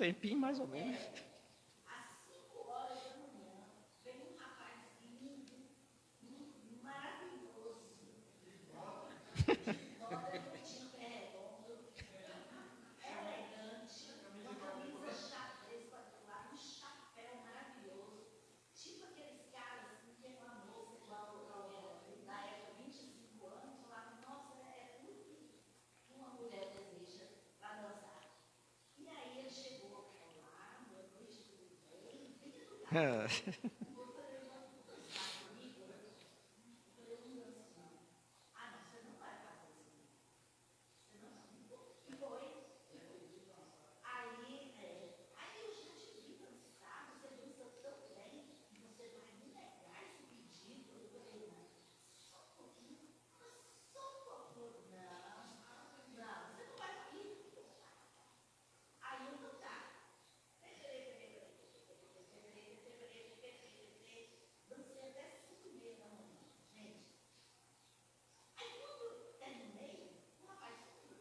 Speaker 2: tempinho, mais ou menos.
Speaker 3: às 5 horas da manhã, veio um rapaz lindo, maravilhoso. Moda de tinha pé redondo, elegante, uma camisa xadrez quadriculada, um chapéu maravilhoso. Tipo aqueles caras assim, que é uma moça igual na época, 25 anos, falavam, nossa, é tudo que uma mulher deseja para dançar. E aí ele chegou lá, boa noite, tudo bem? Vinha do carro.
Speaker 2: Ah,
Speaker 3: Eu falei, vamos dançar comigo? Eu falei, eu não danço não. Ah, não, você não vai fazer isso. Você não vai. E foi. Aí eu já te vi dançar, você dança tão bem, você vai me negar esse pedido? Eu falei, não, só um pouquinho, só um pouquinho. Não, você não vai ir. Aí eu não tá. Dancei até 5h30 da manhã, gente. Aí quando terminei, o rapaz sumiu.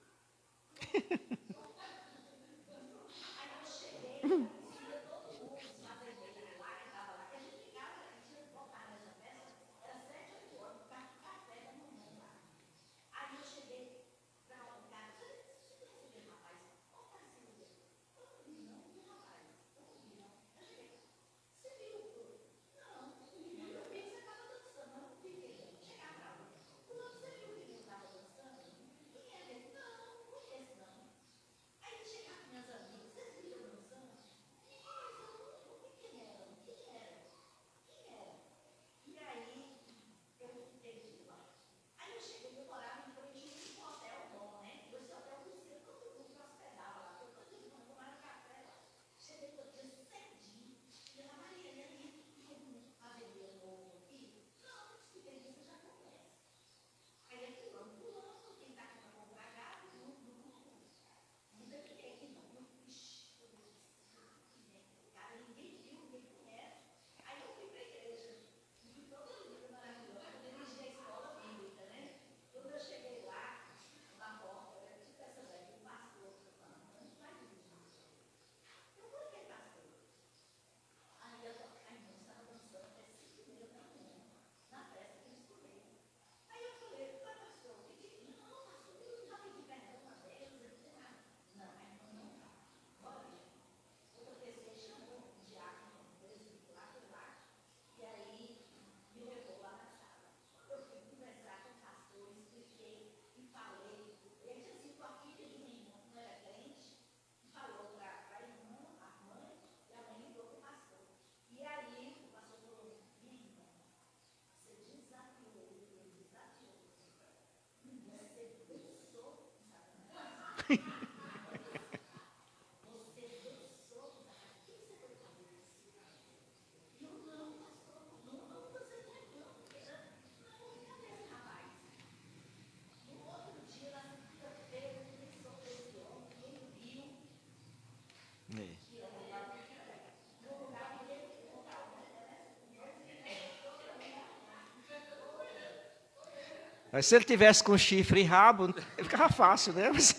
Speaker 3: Aí eu cheguei, conhecia todo mundo, os fazendeiros lá que estavam lá, que a gente ficava, a gente ia voltar nessa festa, era 7, 8 horas, para café da manhã lá. Aí eu cheguei para um cara, você conhece aquele rapaz? Qual tá assim? Eu não vi não, que rapaz? Eu não vi não. Eu cheguei, você viu? Não, eu vi que você estava dançando, mas não vi quem. Chegar para lá. Você viu que ele estava dançando? Quem é ele? Não, não conheço não. Aí chegar com minhas amigas, vocês viram dançando? Mas eu não vi quem era, quem era, quem era. E aí eu fiquei de lá. Aí eu cheguei, eu morava em frente de um hotel bom, né? E esse hotel conhecia todo mundo que hospedava lá, porque todo mundo tomava café lá. Cheguei todo dia cedinho, e a Maria, e aí, tem um pavilhão novo aqui? Não, não expliquei, você já conhece. Aí é fulano, quem está aqui para comprar gado, não fiquei aqui não. Ixi, eu disse, cara, ninguém viu, ninguém conhece. Aí eu fui para a igreja, e fui toda linda, maravilhosa, eu dirigi a escola bíblica, né? Quando eu cheguei lá, na porta, era tipo essa velha, o pastor, falando, não vai dirigir. Eu falei, que pastor? Aí a irmã estava dançando até 5h30 da manhã, na festa que eu escolhi. Aí eu falei, vai pastor, o que que... Não, pastor, eu já pedi perdão a Deus, eu não sei nada. Não, a irmã não tá. Olha, outra pessoa chamou o diácono, o presbítero lá, foi lá, e aí me levou lá na sala. Eu fui conversar com o pastor, expliquei e falei. Ele tinha sido a filha de uma irmã que não era crente, e falou para a irmã, a mãe, e a mãe ligou para o pastor. E aí o pastor falou, minha irmã, você desafiou ele, ele desafiou você. Você dançou, sabe? Você dançou, sabe? O que você foi fazer isso? Eu não, pastor, não, você não é não. Cadê esse rapaz? No outro dia, na segunda-feira, ele pensou esse homem, ele viu
Speaker 2: é.
Speaker 3: que era no lugar que ele colocava, né?
Speaker 2: Mas se ele tivesse com chifre e rabo, ele ficava fácil, né? Mas-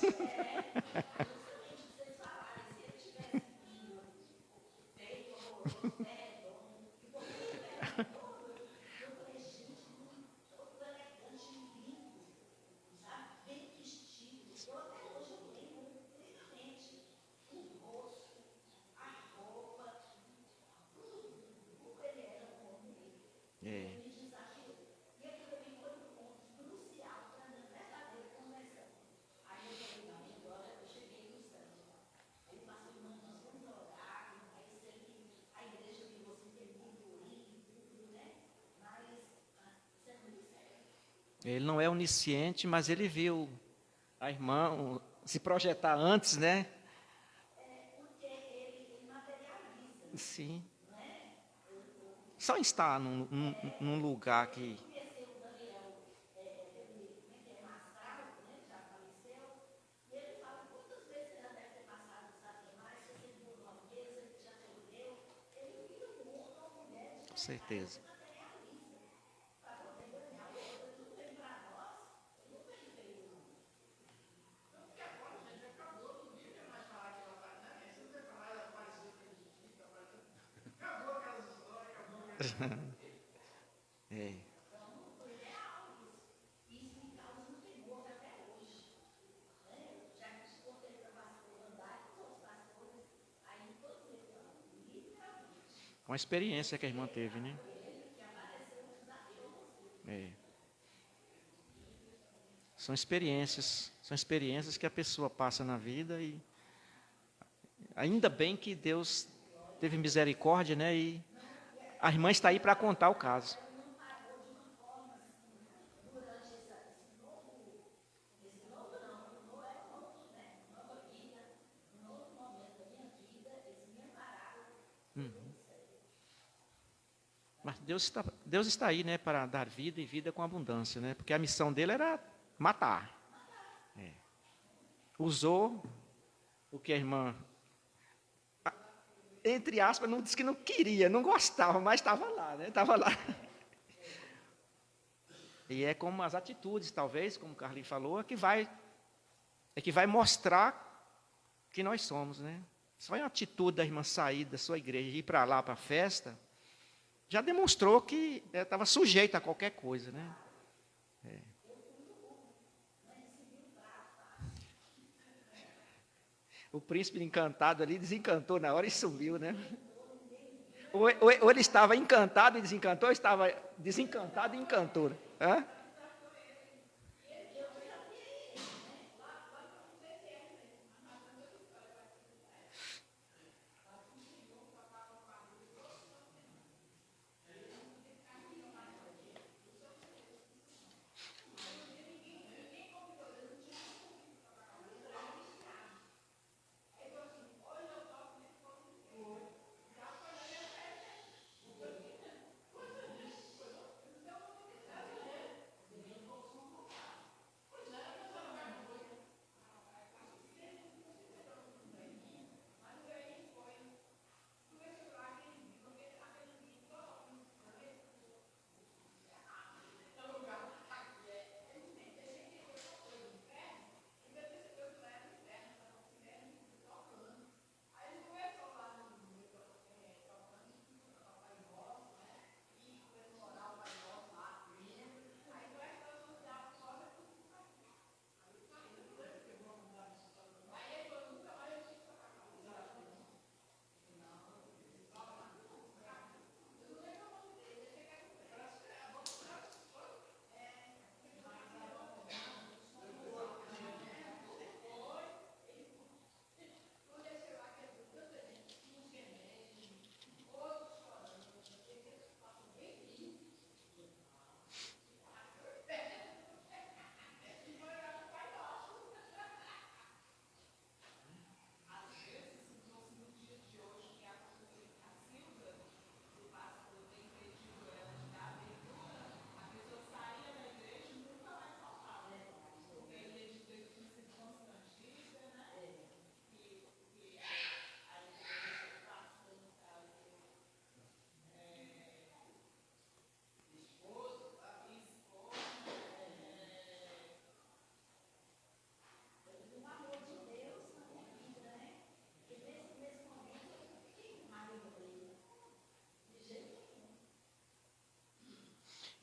Speaker 3: Bem vestido. Eu até hoje eu lembro plenamente o rosto, a roupa, como ele era um homem.
Speaker 2: é.
Speaker 3: Me desafiou. E aquilo também foi um ponto crucial para a minha verdadeira conversão. Aí eu falei, não, agora eu cheguei no santo. Aí o pastor, irmão, nós vamos orar, aí sei que a igreja virou assim, tem muito lindo, tudo, né? Mas isso é muito sério.
Speaker 2: Ele não é onisciente, mas ele viu a irmã se projetar antes, né?
Speaker 3: Porque ele materializa,
Speaker 2: Sim.
Speaker 3: não é?
Speaker 2: Só estar num lugar que.
Speaker 3: Conheceu o Daniel, como é que é, Mastral, né? Já faleceu. E ele fala quantas vezes você já deve ter passado nos animais, se você viu uma mesa, ele já reuniu. Ele vira um mundo, uma mulher de
Speaker 2: Com certeza.
Speaker 3: materializa. Para poder ganhar o outro, ele não vem para nós, ele não vem feio, não.
Speaker 2: É. Uma experiência que a irmã teve, né? É. São experiências que a pessoa passa na vida e ainda bem que Deus teve misericórdia, né? E a irmã está aí para contar o caso. Mas Deus está aí, né, para dar vida e vida com abundância, né? Porque a missão dele era matar. É. Usou o que a irmã, entre aspas, não disse que não queria, não gostava, mas estava lá, né? Estava lá. E é como as atitudes, talvez, como o Carlinhos falou, é que vai mostrar que nós somos, né? Só a atitude da irmã sair da sua igreja e ir para lá, para a festa, já demonstrou que estava sujeita a qualquer coisa, né? É. O príncipe encantado ali desencantou na hora e sumiu, né? Ou ele estava encantado e desencantou, ou estava desencantado e encantou. Hã?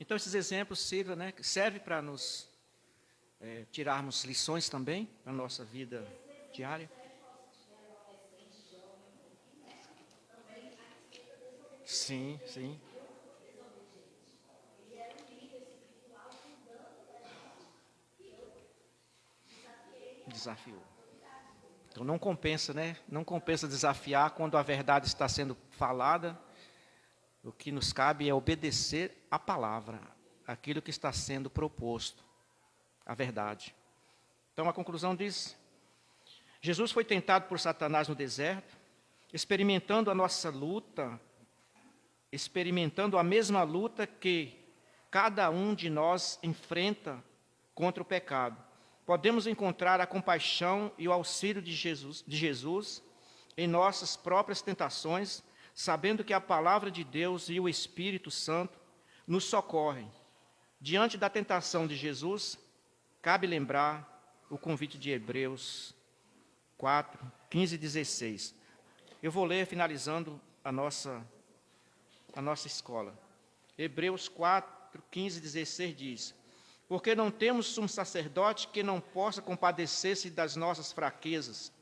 Speaker 2: Então, esses exemplos servem para nos tirarmos lições também para a nossa vida diária. Sim, sim. Desafiou. Então, não compensa, né? Não compensa desafiar quando a verdade está sendo falada. O que nos cabe é obedecer a palavra, aquilo que está sendo proposto, a verdade. Então, a conclusão diz: Jesus foi tentado por Satanás no deserto, experimentando a nossa luta, experimentando a mesma luta que cada um de nós enfrenta contra o pecado. Podemos encontrar a compaixão e o auxílio de Jesus em nossas próprias tentações, sabendo que a palavra de Deus e o Espírito Santo nos socorrem. Diante da tentação de Jesus, cabe lembrar o convite de Hebreus 4, 15 e 16. Eu vou ler finalizando a nossa escola. Hebreus 4, 15 e 16 diz: porque não temos sumo sacerdote que não possa compadecer-se das nossas fraquezas.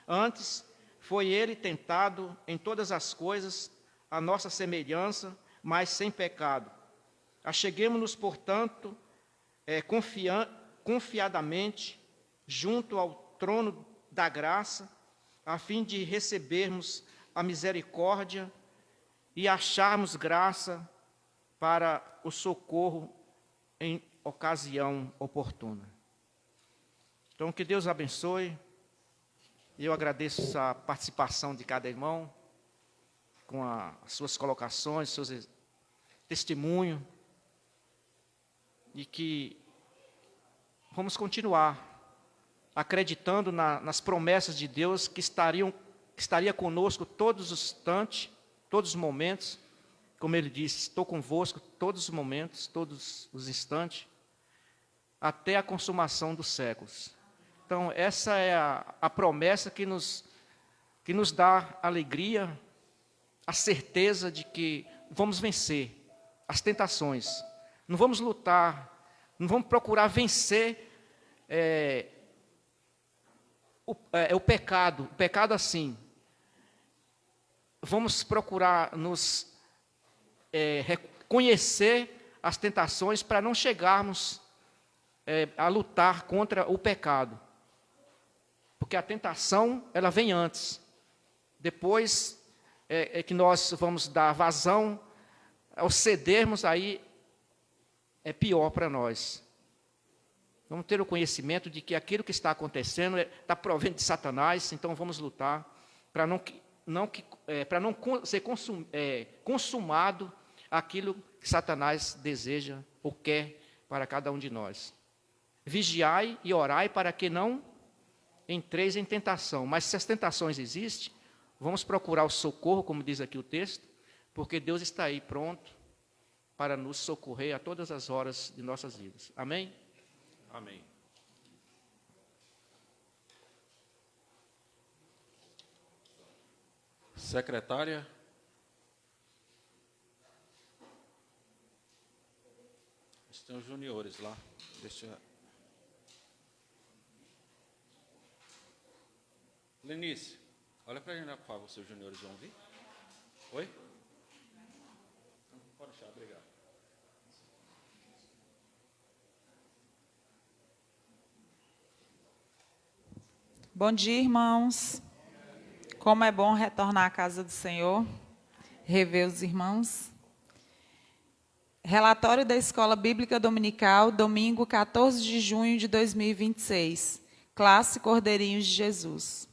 Speaker 2: Antes, foi ele tentado em todas as coisas, a nossa semelhança, mas sem pecado. Acheguemo-nos, portanto, confiadamente junto ao trono da graça, a fim de recebermos a misericórdia e acharmos graça para o socorro em ocasião oportuna. Então, que Deus abençoe. Eu agradeço a participação de cada irmão, com as suas colocações, seus testemunhos, e que vamos continuar acreditando nas promessas de Deus que estaria conosco todos os instantes, todos os momentos. Como ele disse, estou convosco todos os momentos, todos os instantes, até a consumação dos séculos. Então, essa é a promessa que nos dá alegria, a certeza de que vamos vencer as tentações. Não vamos lutar, não vamos procurar vencer o pecado assim. Vamos procurar reconhecer as tentações para não chegarmos a lutar contra o pecado. Porque a tentação, ela vem antes. Depois que nós vamos dar vazão, ao cedermos, aí é pior para nós. Vamos ter o conhecimento de que aquilo que está acontecendo está provendo de Satanás, então vamos lutar para não ser consumado aquilo que Satanás deseja ou quer para cada um de nós. Vigiai e orai para que não entreis em tentação. Mas se as tentações existem, vamos procurar o socorro, como diz aqui o texto, porque Deus está aí pronto para nos socorrer a todas as horas de nossas vidas. Amém?
Speaker 1: Amém. Secretária. Tem os juniores lá. Lenice, olha para a gente, por favor, se os juniores vão vir. Oi? Pode deixar, obrigado.
Speaker 4: Bom dia, irmãos. Como é bom retornar à casa do Senhor, rever os irmãos. Relatório da Escola Bíblica Dominical, domingo 14 de junho de 2026. Classe Cordeirinhos de Jesus.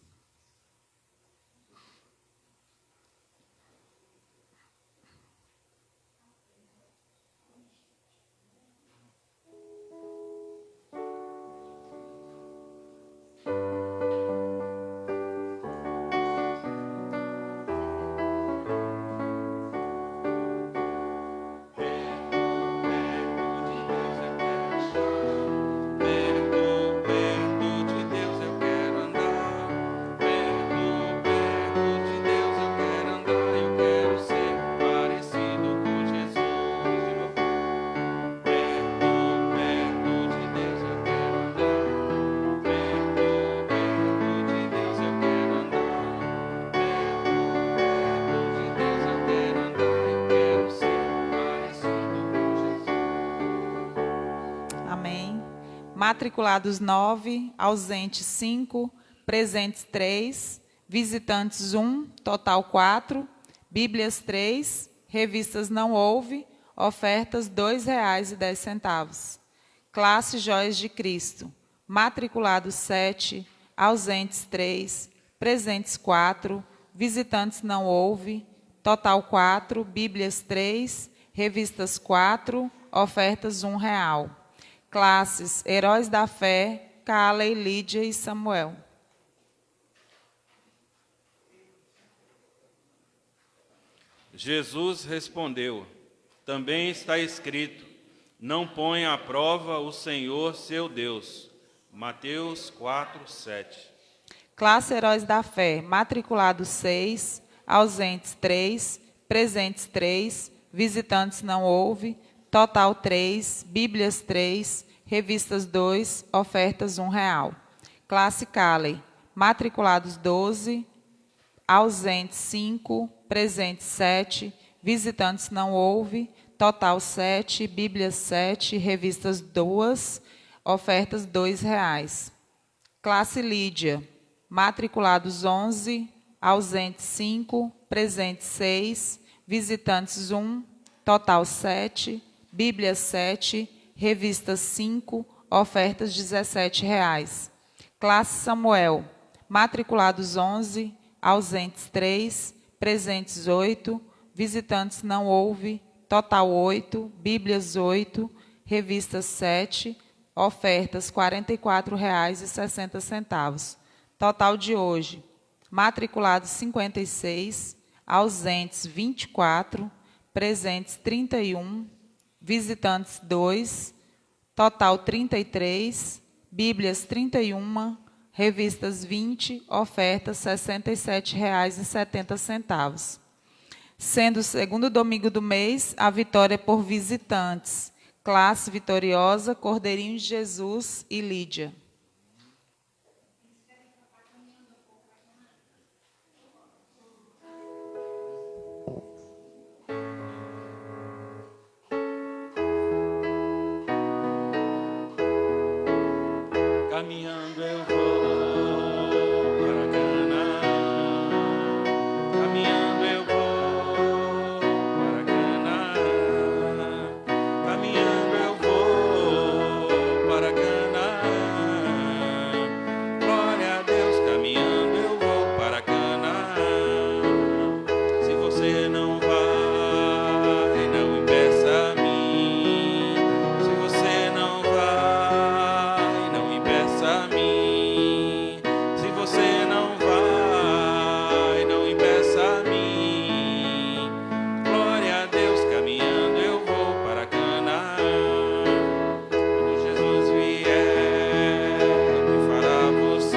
Speaker 4: Matriculados 9, ausentes 5, presentes 3, visitantes 1, total 4, Bíblias 3, revistas não houve, ofertas R$ 2,10. Classe Joias de Cristo, matriculados 7, ausentes 3, presentes 4, visitantes não houve, total 4, Bíblias 3, revistas 4, ofertas R$ 1. Classes Heróis da Fé, Caley, Lídia e Samuel.
Speaker 1: Jesus respondeu: também está escrito, não ponha à prova o Senhor seu Deus. Mateus 4, 7.
Speaker 4: Classe Heróis da Fé, matriculados 6, ausentes 3, presentes 3, visitantes não houve, total 3, Bíblias 3, revistas 2, ofertas R$1. Classe Calley, matriculados 12, ausentes 5, presentes 7, visitantes não houve, total 7, Bíblias 7, revistas 2, ofertas R$2. Classe Lídia, matriculados 11, ausentes 5, presentes 6, visitantes 1, total 7, Bíblias 7, revistas 5, ofertas R$17. Classe Samuel, matriculados 11, ausentes 3, presentes 8, visitantes não houve, total 8, Bíblias 8, revistas 7, ofertas R$44,60. Total de hoje, matriculados 56, ausentes 24, presentes 31, visitantes 2, total 33, Bíblias 31, revistas 20, ofertas R$67,70. Sendo o segundo domingo do mês, a vitória por visitantes. Classe Vitoriosa, Cordeirinho de Jesus e Lídia.
Speaker 1: Caminhando eu vou para Canaã. Caminhando eu vou para Canaã. Caminhando eu vou para Canaã. Glória a Deus, caminhando eu vou para Canaã. Se você não vai, não impeça a mim. Se você não vai, não impeça a mim. Se você não vai, não impeça a mim. Glória a Deus, caminhando eu vou para Canaã. Quando Jesus vier, o que fará você?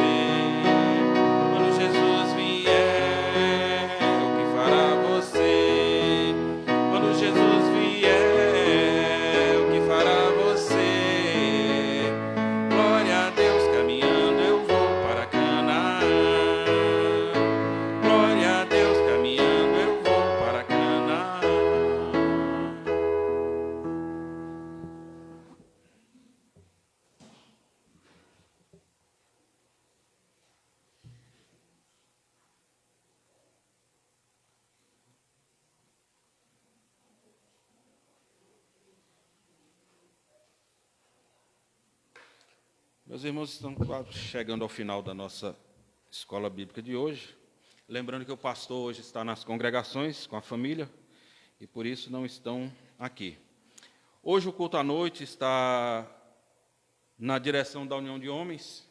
Speaker 1: Quando Jesus vier, o que fará você? Quando Jesus vier, o que fará você? Glória a Deus, caminhando eu vou para Canaã. Glória a Deus, caminhando eu vou para Canaã. Meus irmãos, estamos quase chegando ao final da nossa escola bíblica de hoje. Lembrando que o pastor hoje está nas congregações com a família e por isso não estão aqui. Hoje o culto à noite está na direção da União de Homens.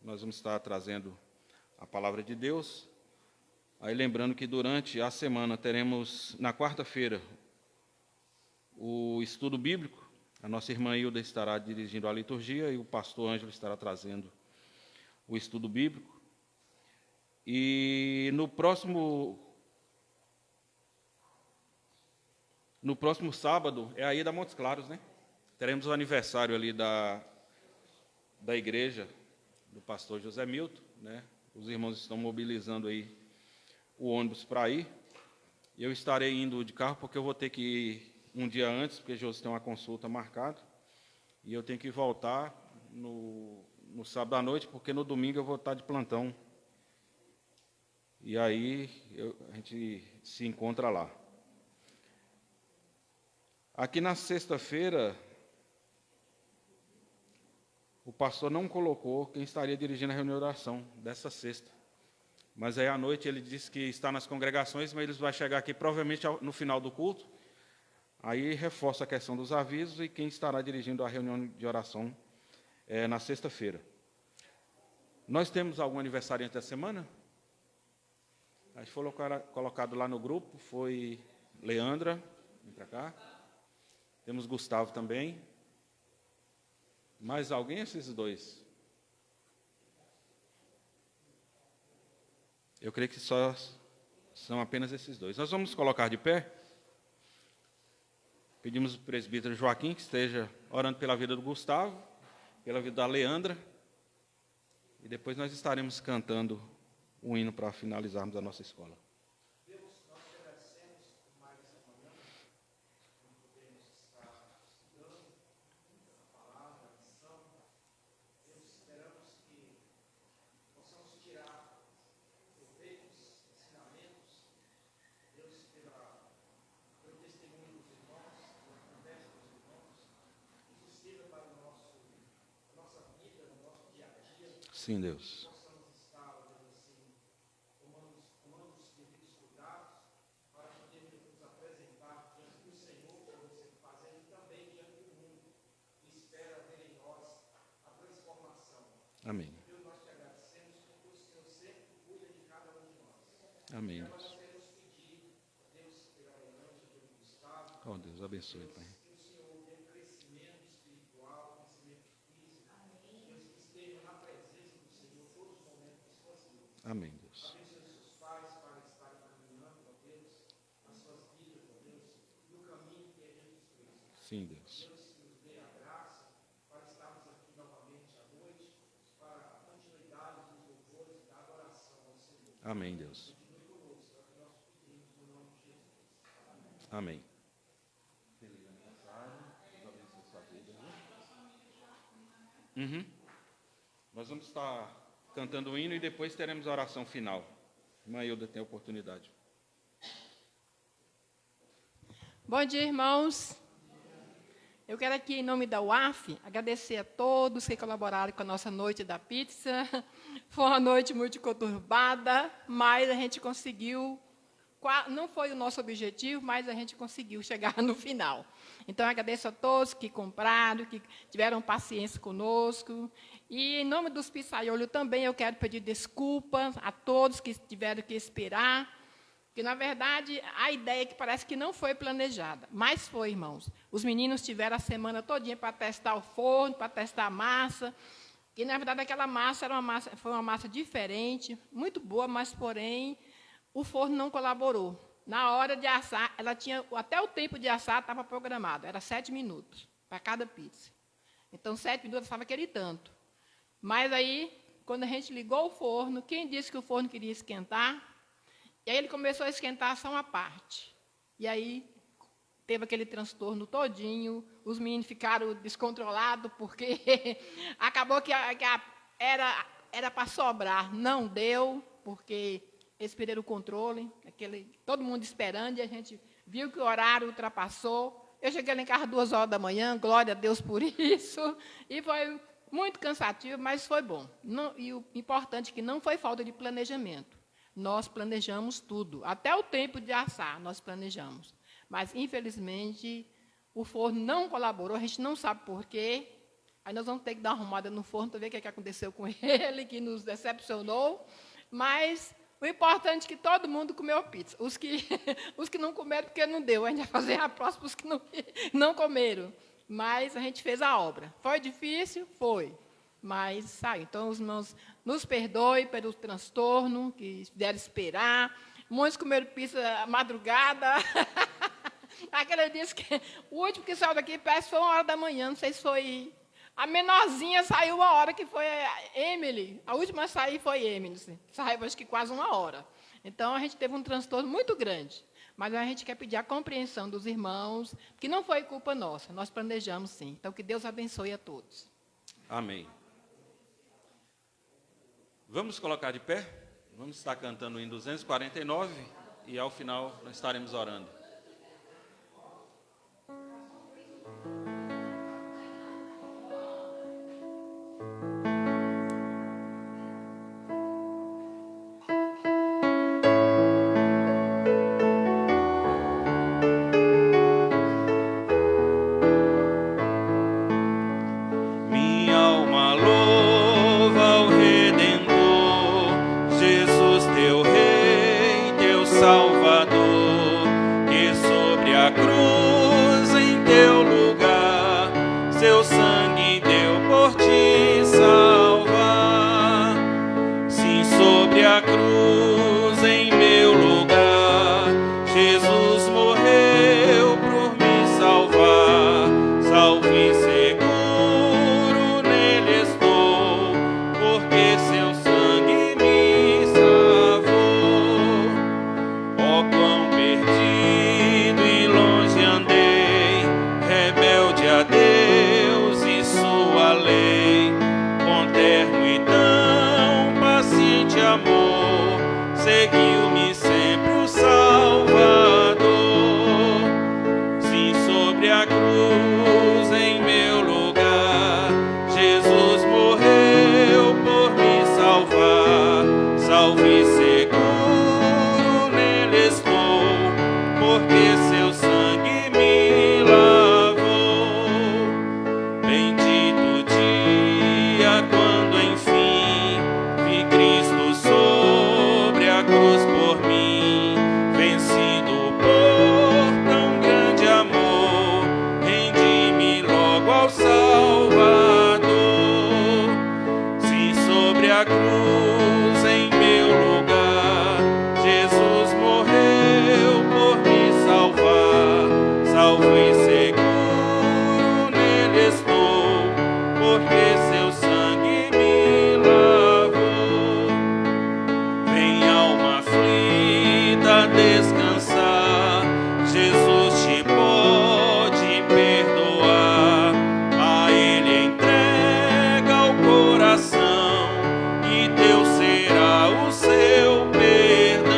Speaker 1: Nós vamos estar trazendo a palavra de Deus. Aí lembrando que durante a semana teremos, na quarta-feira, o estudo bíblico. A nossa irmã Hilda estará dirigindo a liturgia e o pastor Ângelo estará trazendo o estudo bíblico. E no próximo sábado é a ida a Montes Claros, né? Teremos o aniversário ali da igreja do pastor José Milton, né? Os irmãos estão mobilizando aí o ônibus para ir. Eu estarei indo de carro porque eu vou ter que ir um dia antes, porque José tem uma consulta marcada, e eu tenho que voltar no sábado à noite, porque no domingo eu vou estar de plantão. E aí a gente se encontra lá. Aqui na sexta-feira, o pastor não colocou quem estaria dirigindo a reunião de oração dessa sexta. Mas aí à noite ele disse que está nas congregações, mas ele vai chegar aqui provavelmente no final do culto. Aí reforça a questão dos avisos e quem estará dirigindo a reunião de oração na sexta-feira. Nós temos algum aniversariante da semana? Acho que foi colocado lá no grupo, foi Leandra, vem para cá. Temos Gustavo também. Mais alguém, esses dois? Eu creio que só São apenas esses dois. Nós vamos colocar de pé. Pedimos ao presbítero Joaquim que esteja orando pela vida do Gustavo, pela vida da Leandra. E depois nós estaremos cantando um hino para finalizarmos a nossa escola. Sim, Deus. Amém. Amém, Deus. Oh, Deus, abençoe, Pai. Amém, Deus. Sim, Deus. Amém, Deus. Amém. Nós vamos estar cantando o hino e depois teremos a oração final. Irmã Hilda tem a oportunidade.
Speaker 5: Bom dia, irmãos. Eu quero aqui, em nome da UAF, agradecer a todos que colaboraram com a nossa noite da pizza. Foi uma noite muito conturbada, mas a gente conseguiu. Não foi o nosso objetivo, mas a gente conseguiu chegar no final. Então, eu agradeço a todos que compraram, que tiveram paciência conosco. E, em nome dos pizzaiolhos também, eu quero pedir desculpas a todos que tiveram que esperar. Porque, na verdade, a ideia é que parece que não foi planejada. Mas foi, irmãos. Os meninos tiveram a semana todinha para testar o forno, para testar a massa. E, na verdade, aquela massa foi uma massa diferente, muito boa, mas, porém, o forno não colaborou. Na hora de assar, ela tinha, até o tempo de assar estava programado, era 7 minutos para cada pizza. Então, 7 minutos estava aquele tanto. Mas aí, quando a gente ligou o forno, quem disse que o forno queria esquentar? E aí ele começou a esquentar só uma parte. E aí teve aquele transtorno todinho, os meninos ficaram descontrolados, porque acabou que era para sobrar. Não deu, porque eles perderam o controle, todo mundo esperando, e a gente viu que o horário ultrapassou. Eu cheguei lá em casa 2 horas da manhã, glória a Deus por isso, e foi muito cansativo, mas foi bom. E o importante é que não foi falta de planejamento. Nós planejamos tudo, até o tempo de assar nós planejamos. Mas, infelizmente, o forno não colaborou, a gente não sabe por quê. Aí nós vamos ter que dar uma arrumada no forno para ver o que aconteceu com ele, que nos decepcionou. Mas o importante é que todo mundo comeu pizza. Os que não comeram, porque não deu. A gente vai fazer a próxima os que não comeram. Mas a gente fez a obra. Foi difícil? Foi. Mas saiu. Então, os irmãos, nos perdoem pelo transtorno, que deram esperar. Muitos comeram pizza à madrugada. Aquele disse que o último que saiu daqui parece que foi 1 hora da manhã, não sei se foi. A menorzinha saiu 1 hora, que foi a Emily. A última a sair foi Emily. Saiu, acho que quase 1 hora. Então, a gente teve um transtorno muito grande. Mas a gente quer pedir a compreensão dos irmãos, que não foi culpa nossa, nós planejamos sim. Então, que Deus abençoe a todos.
Speaker 1: Amém. Vamos colocar de pé? Vamos estar cantando em 249 e, ao final, nós estaremos orando.
Speaker 6: Seu sangue deu por ti.
Speaker 1: amor, seguiu-me sempre o Salvador. Sim, sobre a cruz em meu lugar, Jesus morreu por me salvar. Salvo e seguro nele estou, porque seu sangue me lavou. Bendito dia quando enfim vi Cristo sobre a cruz por mim, vencido por tão grande amor, rendi-me logo ao Salvador. Sim, sobre a cruz em meu lugar, Jesus morreu por me salvar. Salvo e seguro nele estou, porque seu sangue me lavou. Vem, alma aflita, descansar, Jesus te pode perdoar. A ele entrega o coração e teu será o seu perdão.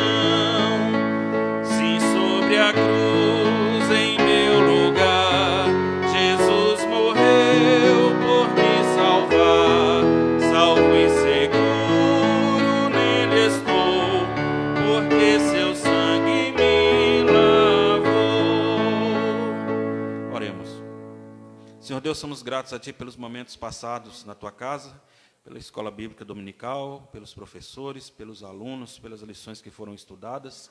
Speaker 1: Sim, sobre a cruz em meu lugar, Jesus morreu por me salvar. Salvo e seguro nele estou, porque seu sangue me lavou. Oremos. Senhor Deus, somos gratos a Ti pelos momentos passados na Tua casa, pela escola bíblica dominical, pelos professores, pelos alunos, pelas lições que foram estudadas.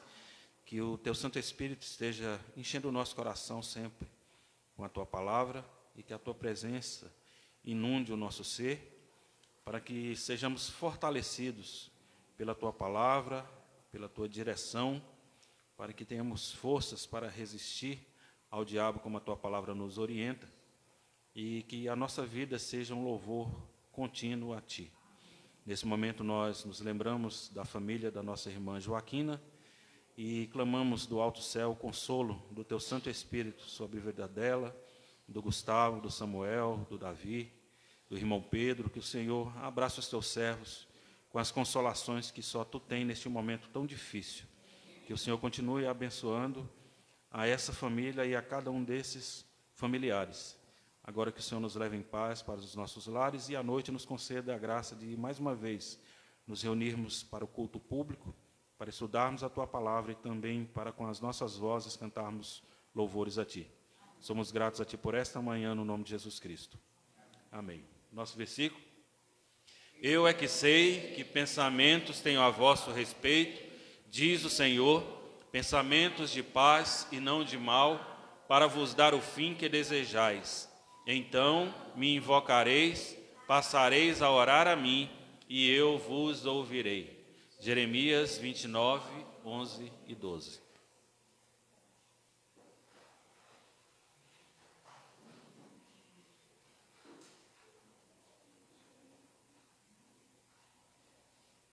Speaker 1: Que o Teu Santo Espírito esteja enchendo o nosso coração sempre com a Tua palavra e que a Tua presença inunde o nosso ser, para que sejamos fortalecidos pela Tua palavra, pela Tua direção, para que tenhamos forças para resistir ao diabo como a Tua palavra nos orienta, e que a nossa vida seja um louvor contínuo a Ti. Nesse momento nós nos lembramos da família da nossa irmã Joaquina e clamamos do alto céu o consolo do Teu Santo Espírito sobre a vida dela, do Gustavo, do Samuel, do Davi, do irmão Pedro. Que o Senhor abrace os Teus servos com as consolações que só Tu tem neste momento tão difícil. Que o Senhor continue abençoando a essa família e a cada um desses familiares. Agora que o Senhor nos leve em paz para os nossos lares e à noite nos conceda a graça de, mais uma vez, nos reunirmos para o culto público, para estudarmos a Tua palavra e também para, com as nossas vozes, cantarmos louvores a Ti. Somos gratos a Ti por esta manhã, no nome de Jesus Cristo. Amém. Nosso versículo. Eu é que sei que pensamentos tenho a vosso respeito, diz o Senhor, pensamentos de paz e não de mal, para vos dar o fim que desejais. Então me invocareis, passareis a orar a mim, e eu vos ouvirei. Jeremias 29, 11 e 12.